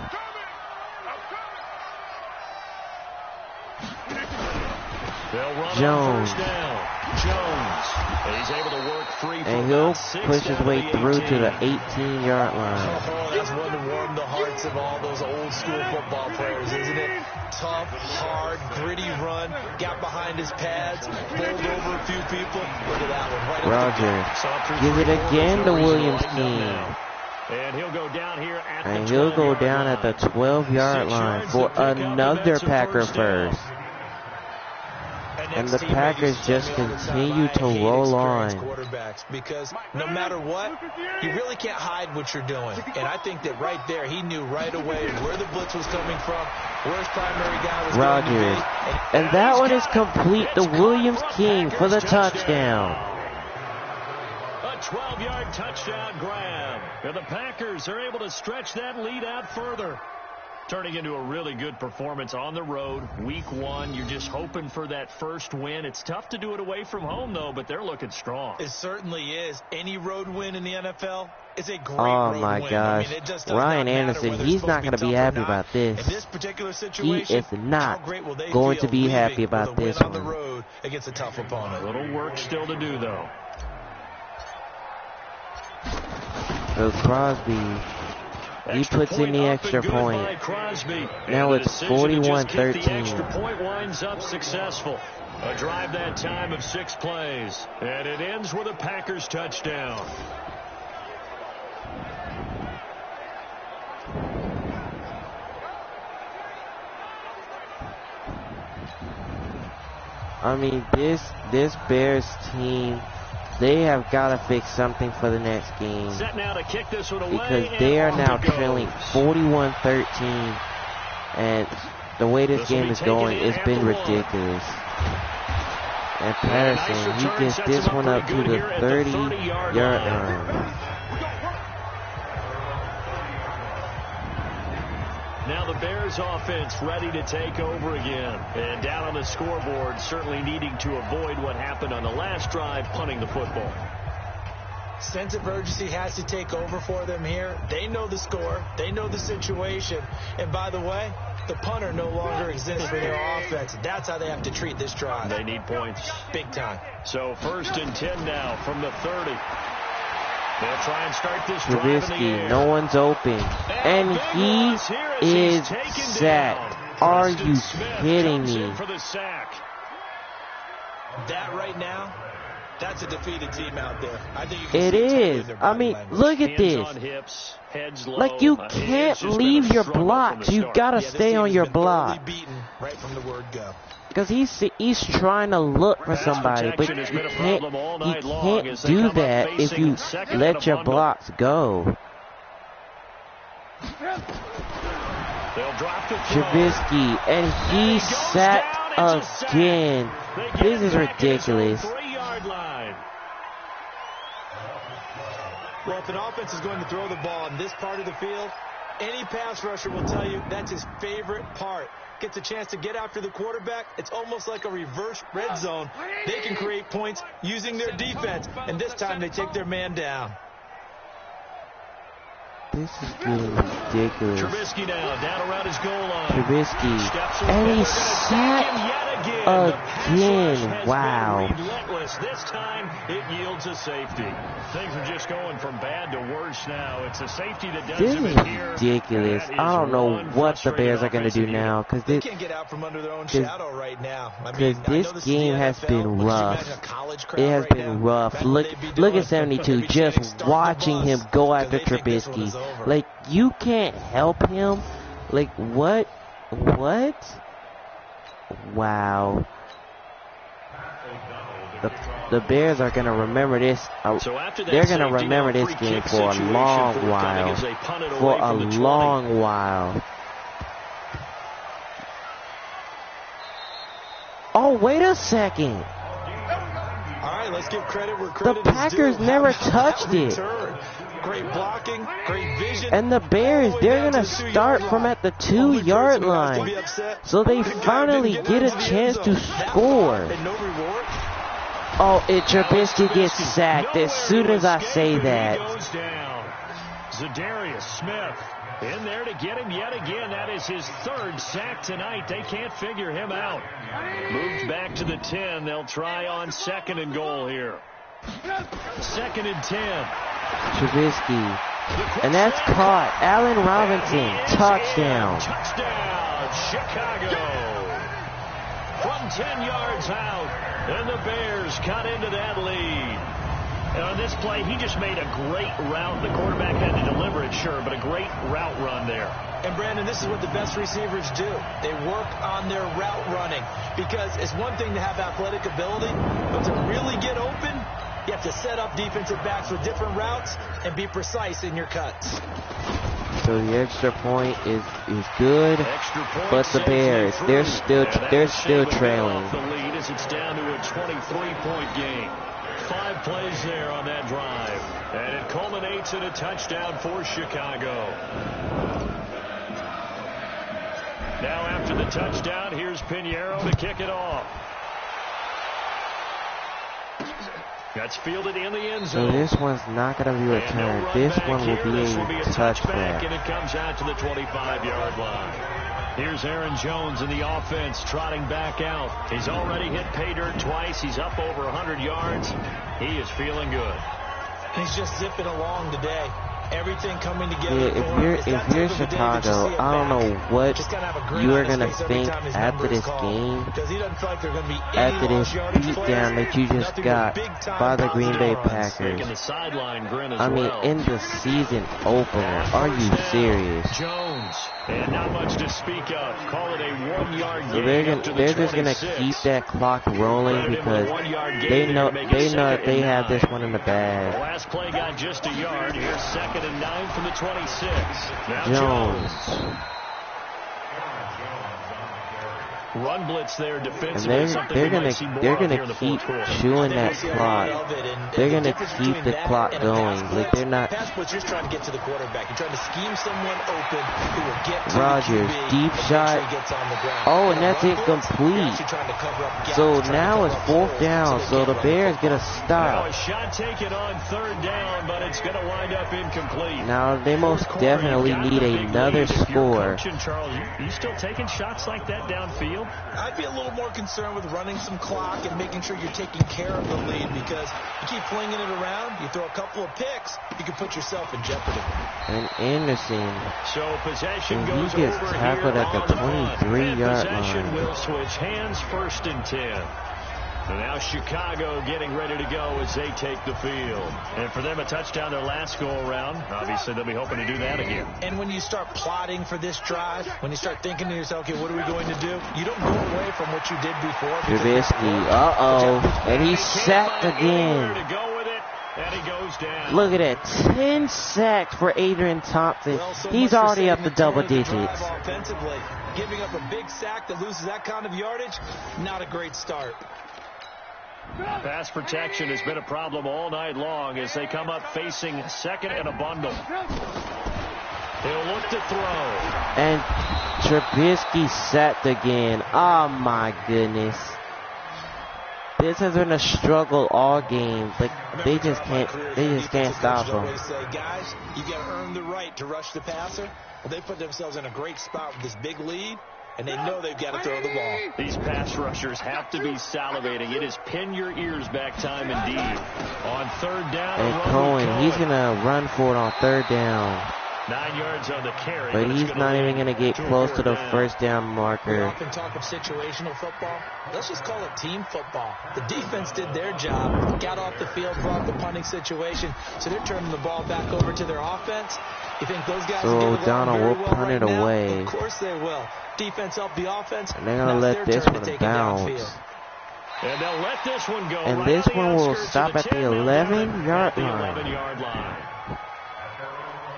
They'll run Jones. on first down. Jones. And he's able to work free for And he'll about 6 push his down way to through to the 18. 18-yard line. Oh, that's one to warm the hearts of all those old school football players, isn't it? Tough, hard, gritty run. Got behind his pads, bowled over a few people. Look at that one. Right up the Rodgers Saw through give it 3 quarters, again no to reason Williams lighten up King. now. And he'll go down here at And the he'll go 12-yard down line. at the 12-yard 6 line yards for to pick up, and another that's a Packer first down. first. And the Packers just continue to roll on. Quarterbacks, because no matter what, you really can't hide what you're doing. And I think that right there, he knew right away where the blitz was coming from, where his primary guy was going to Rodgers. be. And that one is complete to Williams King for the touchdown. A 12-yard touchdown grab. And the Packers are able to stretch that lead out further. Turning into a really good performance on the road. Week 1, you're just hoping for that first win. It's tough to do it away from home, though, but they're looking strong. It certainly is. Any road win in the NFL is a great Oh road my win. gosh. I mean, it just does Ryan not matter Anderson, whether he's it's not going supposed to be tough or happy not. about this. In this particular He situation, is not how great will they going to feel be happy leaving about with a win this on the one. road against a tough A opponent. little work still to do, though. So Crosby, he puts in the extra point. Now it's 41-13. The extra point winds up successful. A drive that time of 6 plays. And it ends with a Packers touchdown. I mean, this Bears team, they have got to fix something for the next game. Set now to kick this one away, Because they are and now off it trailing goes. 41-13. And the way this This will game be is taken going, in it's at been the 1. ridiculous. And Nice Patterson, he return, gets sets this him one up to pretty the good here at the 30-yard 30-yard line. Now the Bears offense ready to take over again. And down on the scoreboard, certainly needing to avoid what happened on the last drive, punting the football. Sense of urgency has to take over for them here. They know the score. They know the situation. And by the way, the punter no longer exists for their offense. That's how they have to treat this drive. They need points. Big time. So 1st and 10 now from the 30. They'll try and start this drive in the Trubisky, air. no one's open. And he is sacked. Are you kidding me? For the sack. That right now, that's a defeated team out there. I think you can It see it is. in their I body mean, language. look at Hands this. on hips, heads low. Like, you It's can't just been a leave your struggle from blocks. the You start. gotta Yeah, this stay team on has your been thoroughly block. beaten right from the word go. Because he's trying to look for Pass somebody, but protection you has been a can't, problem all you night long can't as they do come up that if facing you second and let a your bundle. blocks go. They'll drop the throw. Trubisky, and he He goes sacked down again. This is ridiculous. Well, if an offense is going to throw the ball in this part of the field, any pass rusher will tell you that's his favorite part. Gets a chance to get after the quarterback. It's almost like a reverse red zone. They can create points using their defense, and this time they take their man down. This is getting ridiculous. Trubisky now down around his goal line. Trubisky. And he's sacked again. Wow. Relentless. This time it yields a safety. Things are just going from bad to worse now. It's a safety that does this him is in here. Ridiculous. I don't know what the Bears are going to do now. Because they can't get out from under their own shadow right now. Because this game has been rough. It has been rough. Look at 72. Just watching him go after Trubisky. Like, you can't help him. Like, what? Wow. The Bears are going to remember this. They're going to remember this game for a long while. For a long while. Oh, wait a second. All right, let's give credit where credit the Packers is due. never touched it. Great blocking, great vision. And the Bears, they're going to start from at the 2-yard line. So they finally get a chance to score. Oh, Trubisky gets sacked as soon as I say that. Zadarius Smith in there to get him yet again. That is his third sack tonight. They can't figure him out. Moved back to the 10. They'll try on 2nd and goal here. 2nd and 10. Trubisky. And that's caught. Allen Robinson. Touchdown. Touchdown, Chicago. From 10 yards out. And the Bears cut into that lead. And on this play, he just made a great route. The quarterback had to deliver it, sure, but a great route run there. And, Brandon, this is what the best receivers do. They work on their route running. Because it's one thing to have athletic ability, but to really get open, you have to set up defensive backs with different routes and be precise in your cuts. So the extra point is good, but the Bears, they're still trailing. The lead as it's down to a 23-point game. 5 plays there on that drive, and it culminates in a touchdown for Chicago. Now after the touchdown, here's Pinheiro to kick it off. That's fielded in the end zone. So this one's not going to be returned. This one will be a touchback. And it comes out to the 25-yard line. Here's Aaron Jones in the offense trotting back out. He's already hit pay dirt twice. He's up over 100 yards. He is feeling good. He's just zipping along today. Everything coming together. Yeah, if you're Chicago, I don't know what you are going to think after this game, after this beatdown that you just got by the Green Bay Packers. I mean, in the season opener. Are you serious? Jones, and not much to speak of. Call it a 1-yard game. So they're just going to keep that clock rolling because they know they have this one in the bag. The last play got just a yard. Here's 2nd and 9 from the 26. Now Jones. Run blitz there defensively. And they're gonna keep chewing that clock. They're gonna keep the clock going. Like they're not. Just trying to get to the quarterback. You're trying to scheme someone open who will get to Rogers, deep shot. Oh, and that's incomplete. So now it's 4th down. So the Bears get a stop. Now a shot taken on 3rd down, but it's gonna wind up incomplete. Now they most definitely need another score. Charles, you still taking shots like that downfield? I'd be a little more concerned with running some clock and making sure you're taking care of the lead, because you keep flinging it around, you throw a couple of picks, you can put yourself in jeopardy. And Anderson, so possession goes he gets over tackled at the 23-yard line. Will switch hands, 1st and 10. And now Chicago getting ready to go as they take the field. And for them, a touchdown their last go-around. Obviously, they'll be hoping to do that again. And when you start plotting for this drive, when you start thinking to yourself, okay, what are we going to do? You don't go away from what you did before. Trubisky, and he's sacked again. To go with it, And he goes down. Look at that. 10 sacks for Adrian Thompson. He's already up to double digits. Offensively, giving up a big sack that loses that kind of yardage, not a great start. Pass protection has been a problem all night long as they come up facing second and a bundle. He'll look to throw. And Trubisky sacked again. Oh my goodness. This has been a struggle all game. Like they just can't stop him. Guys, you got to earn the right to rush the passer. Well, they put themselves in a great spot with this big lead. And they know they've got to throw the ball. These pass rushers have to be salivating. It is pin your ears back time indeed. On third down. And Cohen, he's going to run for it on third down. 9 yards on the carry. But he's not even going to get close to the first down marker. We often talk of situational football. Let's just call it team football. The defense did their job, got off the field, brought the punting situation, so they're turning the ball back over to their offense. You think those guys so will get Donald will well punt it away. Of course they will. Defense help the offense. And they're going to let this one bounce. And they'll let this one go. And right this on one will outskirts stop at the 11-yard line. 11-yard line.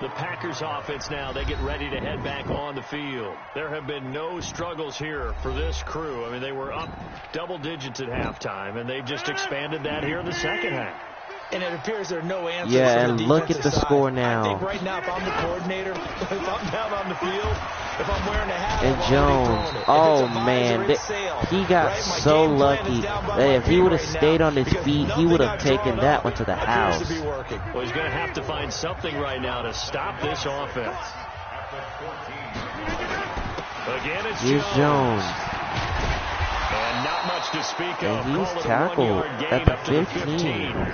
The Packers offense now, they get ready to head back on the field. There have been no struggles here for this crew. I mean, they were up double digits at halftime, and they've just expanded that here in the second half. And it appears there are no answers. Yeah, from and the look at the side. score now. I think right now, if I'm the coordinator, if I'm down on the field, if I'm wearing a hat, and Jones, oh man, he got so lucky that if he would have stayed on his feet, he would have taken that one to the house. Well, he's going to have to find something right now to stop this offense. Again, it's Jones. And not much to speak of. And he's tackled at the 15.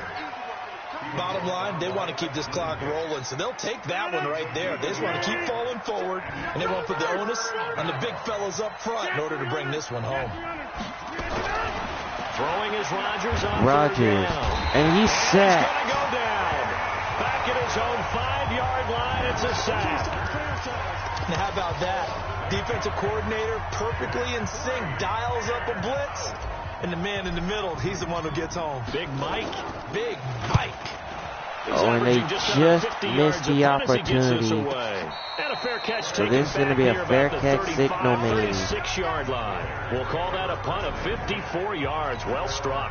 Bottom line, they want to keep this clock rolling, so they'll take that one right there. They just want to keep falling forward, and they won't put the onus on the big fellas up front in order to bring this one home. Throwing is Rodgers on and he's sacked. He's going to go down. Back at his own 5-yard line, it's a sack. And how about that? Defensive coordinator perfectly in sync, dials up a blitz, and the man in the middle, he's the one who gets home. Big Mike. Big Mike. Oh, and they just missed the opportunity. And a fair catch. So this is going to be a fair catch signal maybe. 36-yard line. We'll call that a punt of 54 yards. Well struck.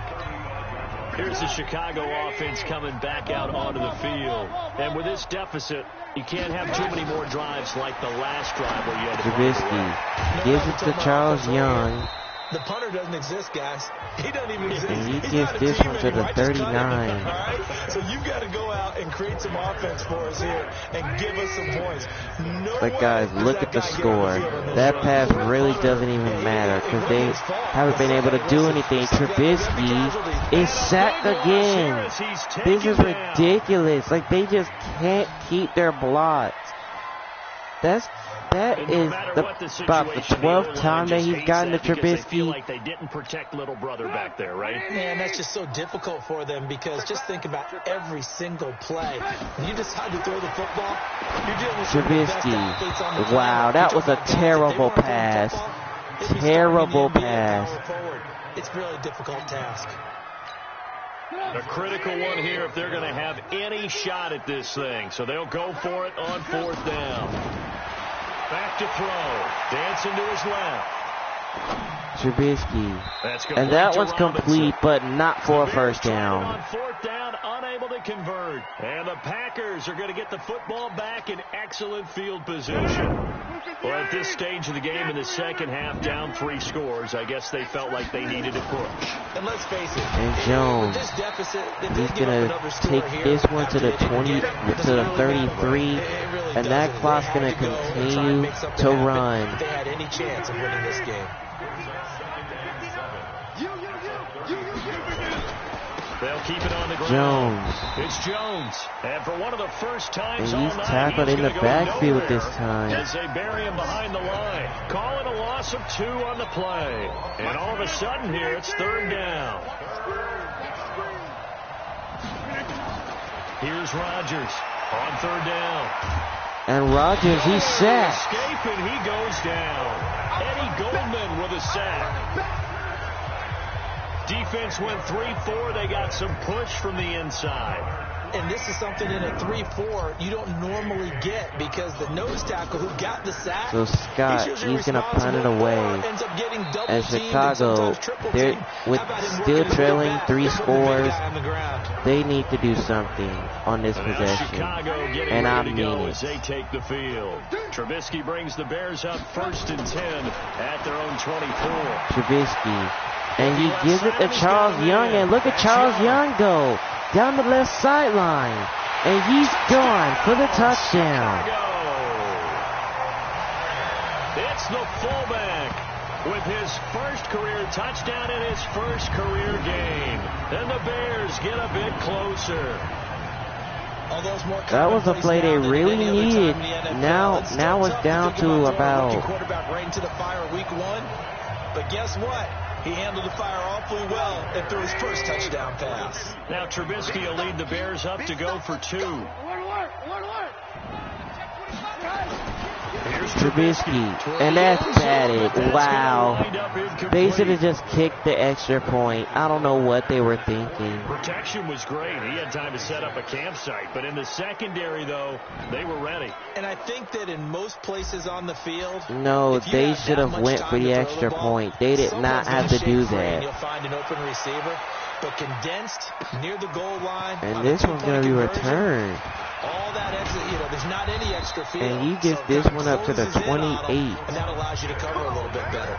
Here's the Chicago offense coming back out onto the field. And with this deficit, you can't have too many more drives like the last drive where you had to Trubisky gives it to Charles Young. The punter doesn't exist, guys. He doesn't even exist. And he gives this one to the 39. All right? So you've got to go out and create some offense for us here and give us some points. But guys, look at the score. That pass really doesn't even matter because they haven't been able to do anything. Trubisky is sacked again. This is ridiculous. Like, they just can't keep their blocks. That is about the 12th time that he's gotten to Trubisky. They feel like they didn't protect little brother back there, right? Man, that's just so difficult for them because just think about every single play. When you decide to throw the football, you're dealing with Trubisky. Wow, that was a terrible pass. Terrible pass. It's a really difficult task. A critical one here if they're going to have any shot at this thing. So they'll go for it on fourth down. Back to throw. Dancing to his left. Trubisky. And that one's complete, but not for a first down. On fourth down, unable to convert. And the Packers are going to get the football back in excellent field position. Well, at this stage of the game in the second half, down 3 scores, I guess they felt like they needed a push. And let's face it. And Jones, he's going to take this one to the 20, to the 33, and that clock's going to continue to run. They had any chance of winning this game. They'll keep it on the ground. Jones. It's Jones. And for one of the first times and he's all night, tackled in the backfield this time. As they bury him behind the line. Calling a loss of 2 on the play. And all of a sudden here, it's third down. Here's Rodgers on third down. And Rodgers, he's sacked. Escape and he goes down. Eddie Goldman with a sack. defense went 3-4. They got some push from the inside. And this is something in a 3-4 you don't normally get because the nose tackle who got the sack. So Scott, he's going to punt it away. And Chicago, they're still trailing 3 scores. They need to do something on this possession. And I mean it. They take the field. Trubisky brings the Bears up 1st and 10 at their own 24. Trubisky. And he gives it to Charles Young. And look at Charles Young go down the left sideline. And he's gone for the touchdown. It's the fullback with his first career touchdown in his first career game. And the Bears get a bit closer. That was a play they really needed. Now it's down to about. Quarterback right into the fire week 1. But guess what? He handled the fire awfully well and threw his first touchdown pass. Now Trubisky will lead the Bears up to go for 2. Here's Trubisky, and that's batted. Wow. They should have just kicked the extra point. I don't know what they were thinking. Protection was great. He had time to set up a campsite. But in the secondary, though, they were ready. And I think that in most places on the field, no, they should have went for the extra point. They did not have to do that. You'll find an open receiver, but condensed near the goal line. And this one's going to be returned. All that extra, there's not any extra field. And he gets this one up to the 28. And that allows you to cover a little bit better.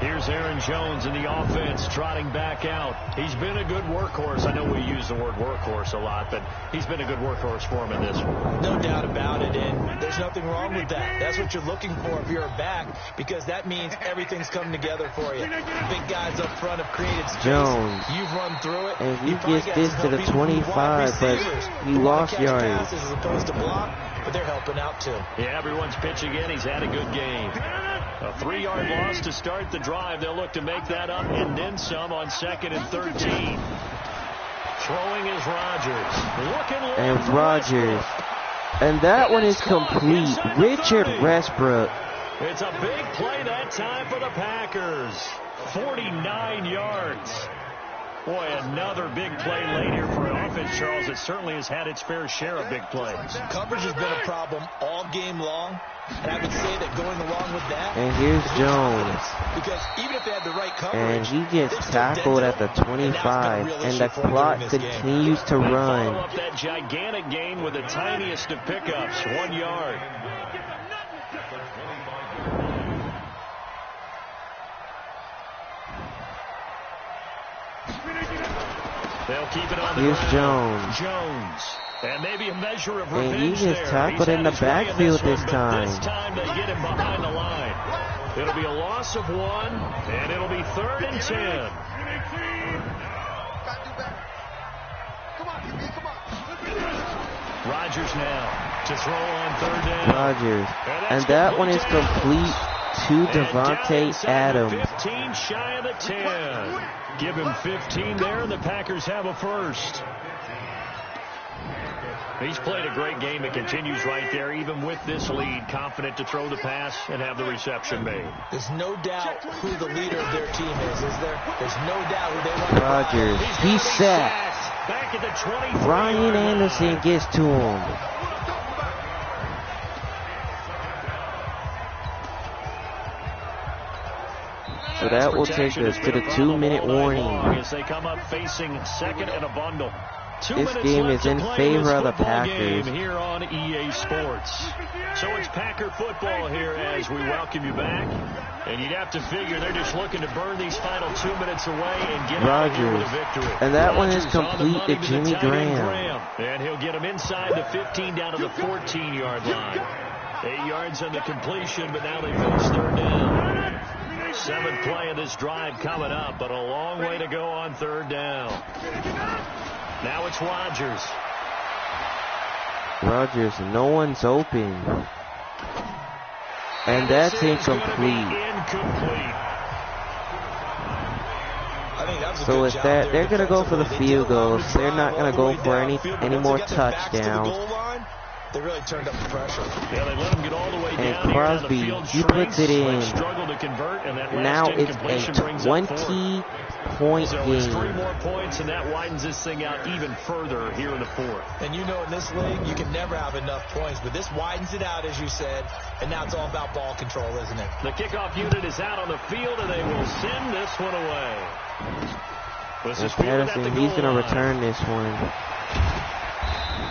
Here's Aaron Jones in the offense trotting back out. He's been a good workhorse. I know we use the word workhorse a lot, but he's been a good workhorse for him in this one. No doubt about it, and there's nothing wrong with that. That's what you're looking for if you're a back, because that means everything's coming together for you. Big guys up front have created space. Jones. You've run through it. And he gets this to the 25, but he lost yards. As opposed to block, but they're helping out too. Yeah, everyone's pitching in. He's had a good game. A 3-yard loss to start the drive. They'll look to make that up and then some on 2nd and 13. Throwing is Rodgers. And Rodgers. And that one is complete. Richard Westbrook. It's a big play that time for the Packers. 49 yards. Boy, another big play late here for an offense, Charles. It certainly has had its fair share of big plays. Coverage has been a problem all game long. And I would say that going along with that. And here's Jones. Because even if they had the right coverage. And he gets tackled at the 25. And the clock continues to run. Follow up that gigantic gain with the tiniest of pickups. 1 yard. They'll keep it on the Here's ground. Jones. And maybe a measure of And revenge he gets tackled in the backfield this time. This time they get him behind the line. It'll be a loss of 1, and it'll be 3rd and 10. Rodgers now to throw on 3rd down. Rodgers. And that one is complete to Devontae Adams. 15 shy of the 10. Give him 15 there, and the Packers have a first. He's played a great game and continues right there, even with this lead, confident to throw the pass and have the reception made. There's no doubt who the leader of their team is there? There's no doubt who they want to Rodgers. He's sacked. Back at the 23. Ryan Anderson gets to him. So that will take us to the 2-minute warning. As they come up facing 2nd and a bundle. This game is in favor of the Packers. Here on EA Sports. So it's Packer football here as we welcome you back. And you'd have to figure they're just looking to burn these final 2 minutes away and get out of here with a victory. And that one is complete to Jimmy Graham. And he'll get him inside the 15 down to the 14-yard line. 8 yards on the completion, but now they face 3rd down. 7th play of this drive coming up, but a long way to go on 3rd down. Now it's Rodgers. Rodgers, no one's open. And that's incomplete. So with that, they're going to go for the field goals. They're not going to go for any more touchdowns. They really turned up the pressure. Yeah, they let him get all the way And down Crosby, here on the field he puts it in. Struggled to convert, and that Now last it's incompletion a brings up 20-point So it's 3 game. more points, and that widens this thing out even further here in the fourth. And you know in this league, you can never have enough points, but this widens it out, as you said, and now it's all about ball control, isn't it? The kickoff unit is out on the field, and they will send this one away. This And is fielded at the Patterson, goal he's going to line. return this one.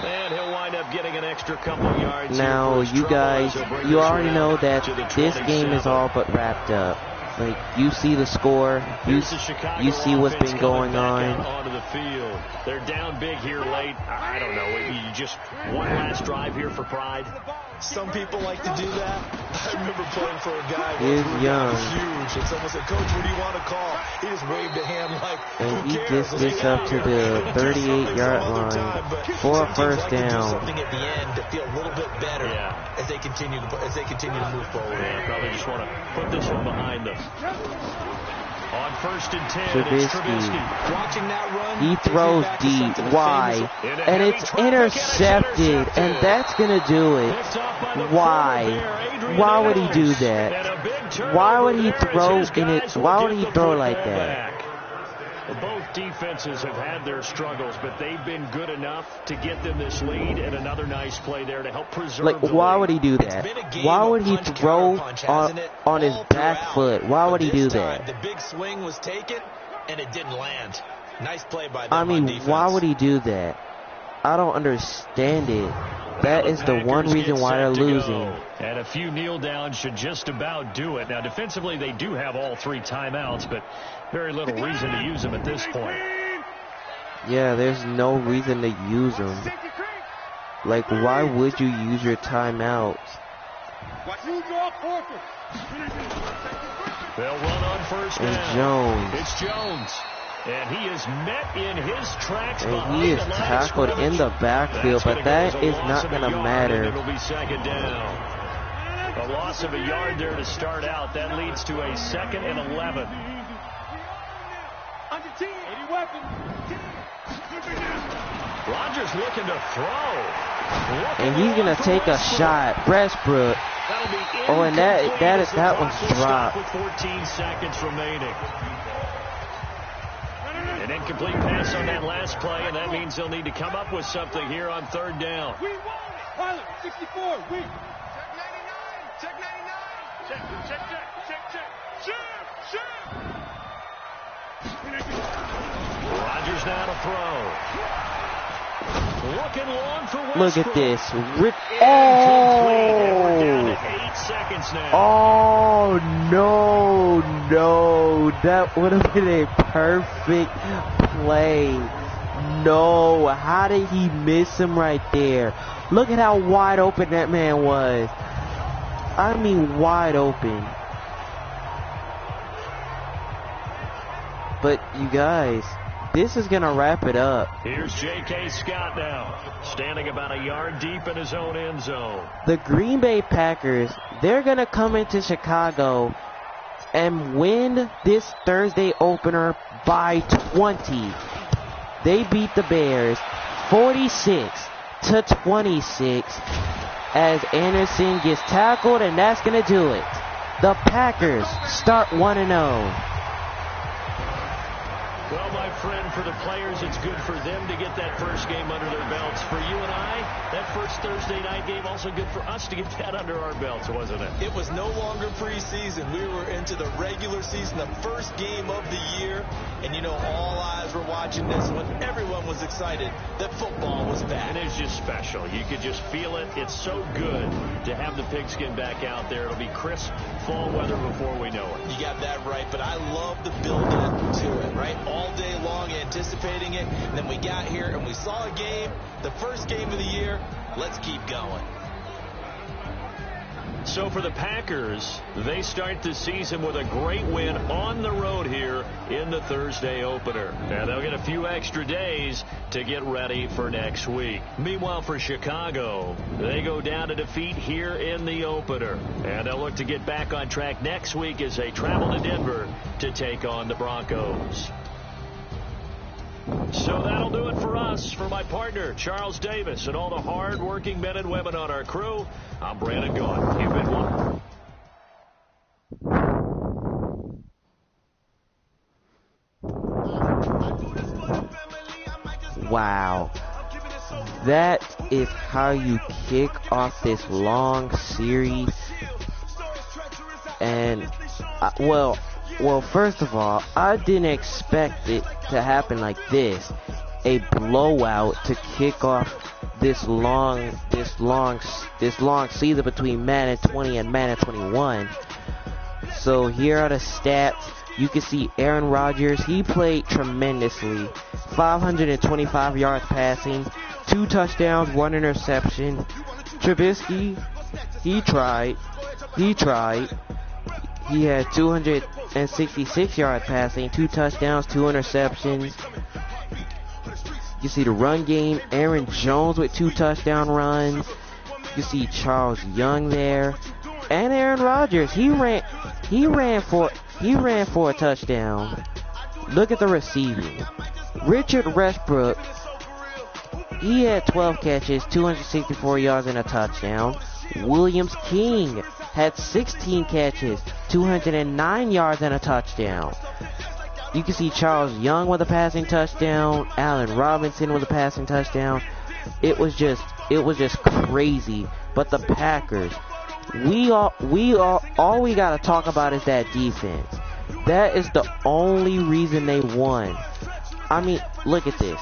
And he'll wind up getting an extra couple yards. Now, here for his you trouble guys, as he'll bring you this already one know out that to the this game is 27. all but wrapped up. Like, you see the score, you see what's been going on. Onto the field. They're down big here late. I don't know. You just one last drive here for pride. Some people like to do that. I remember playing for a guy He is who was young. huge, and someone said, "Coach, what do you want to call?" He just waved a hand like, And "Who he cares? gets Let's this get up out to here the and do something 38-yard some other line time." But for a some teams first like to do down. something at the end to feel a little bit better as they continue to move forward. Yeah, probably just want to put this one behind them. On 1st and 10, Trubisky. it's Trubisky. Watching that run, He throws deep, wide, and it's intercepted, and that's going to do it. Why? Why would he do that? Why would he throw in it? Why would he throw like that? Both defenses have had their struggles, but they've been good enough to get them this lead, and another nice play there to help preserve Like, the why lead. would he do that? Why would he throw on his back foot? Why would he do that? The big swing was taken, and it didn't land. Nice play by them I on mean, defense. why would he do that? I don't understand it. That is the one Packers reason get why they're set to go. losing. And a few kneel downs should just about do it. Now, defensively, they do have all 3 timeouts, but very little reason to use them at this point. Yeah, there's no reason to use them. Like, why would you use your timeouts? They'll run on first And down. Jones. It's Jones. And he is met in his tracks And behind he is the line of tackled in scrimmage. the backfield, That's but gonna go as that a is loss not of going a to yard, matter. and it'll be 2nd down. A loss of a yard there to start out. That leads to a 2nd and 11. Rodgers looking to throw. And he's going to take a shot. Westbrook. That'll be Oh, and that one's Broncos stop dropped. with 14 seconds remaining. An incomplete pass on that last play, and that means they'll need to come up with something here on 3rd down. Pilot, 64, we. Check 99. Check. Rodgers now to throw. Looking long for Westbrook. Look at this. Incomplete, and we're down Oh! to 8 seconds now. Oh, no. That would have been a perfect play. No. How did he miss him right there? Look at how wide open that man was. I mean, wide open. But, you guys, this is going to wrap it up. Here's J.K. Scott now, standing about a yard deep in his own end zone. The Green Bay Packers, they're going to come into Chicago and win this Thursday opener by 20. They beat the Bears 46-26 as Anderson gets tackled, and that's going to do it. The Packers start 1-0. Well, my friend, for the players, it's good for them to get that first game under their belts. For you and I, that first Thursday night game, also good for us to get that under our belts, wasn't it? It was no longer preseason. We were into the regular season, the first game of the year. And, you know, all eyes were watching this when everyone was excited that football was back. And it's just special. You could just feel it. It's so good to have the pigskin back out there. It'll be crisp fall weather before we know it. You got that right, but I love the build-up to it, right? All day long anticipating it. And then we got here and we saw a game, the first game of the year. Let's keep going. So for the Packers, they start the season with a great win on the road here in the Thursday opener. And they'll get a few extra days to get ready for next week. Meanwhile, for Chicago, they go down to defeat here in the opener. And they'll look to get back on track next week as they travel to Denver to take on the Broncos. So that'll do it for us. For my partner, Charles Davis, and all the hard-working men and women on our crew, I'm Brandon Gaudin. You've been one. Wow. That is how you kick off this long series. And, well, first of all, I didn't expect it to happen like this. A blowout to kick off this long season between Madden 20 and Madden 21. So here are the stats. You can see Aaron Rodgers, he played tremendously. 525 yards passing, 2 touchdowns, 1 interception. Trubisky, he tried. He had 266 yards passing, 2 touchdowns, 2 interceptions. You see the run game, Aaron Jones with 2 touchdown runs. You see Charles Young there. And Aaron Rodgers, he ran for a touchdown. Look at the receiving. Richard Westbrook, he had 12 catches, 264 yards and a touchdown. Williams King had 16 catches, 209 yards and a touchdown. You can see Charles Young with a passing touchdown, Allen Robinson with a passing touchdown. It was just crazy. But the Packers, all we gotta talk about is that defense. That is the only reason they won. I mean, look at this.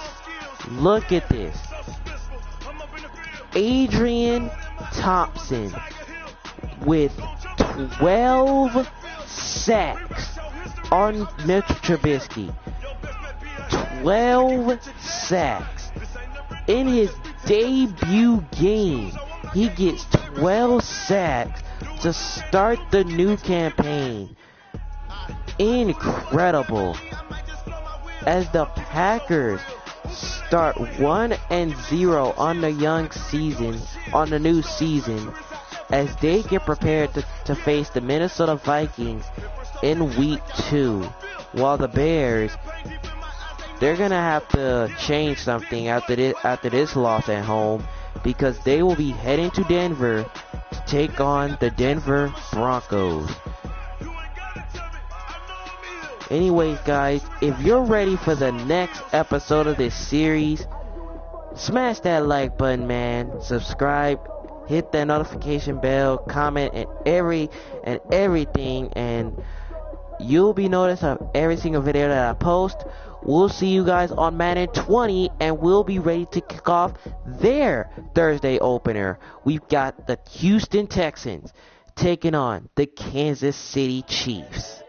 Adrian Thompson with 12 sacks on Mitch Trubisky. 12 sacks. In his debut game, he gets 12 sacks to start the new campaign. Incredible. As the Packers start 1-0 on the new season, as they get prepared to face the Minnesota Vikings in week 2, while the Bears, they're gonna have to change something after this loss at home, because they will be heading to Denver to take on the Denver Broncos. Anyways, guys, if you're ready for the next episode of this series, smash that like button, man. Subscribe, hit that notification bell, comment, and everything, and you'll be noticed of every single video that I post. We'll see you guys on Madden 20, and we'll be ready to kick off their Thursday opener. We've got the Houston Texans taking on the Kansas City Chiefs.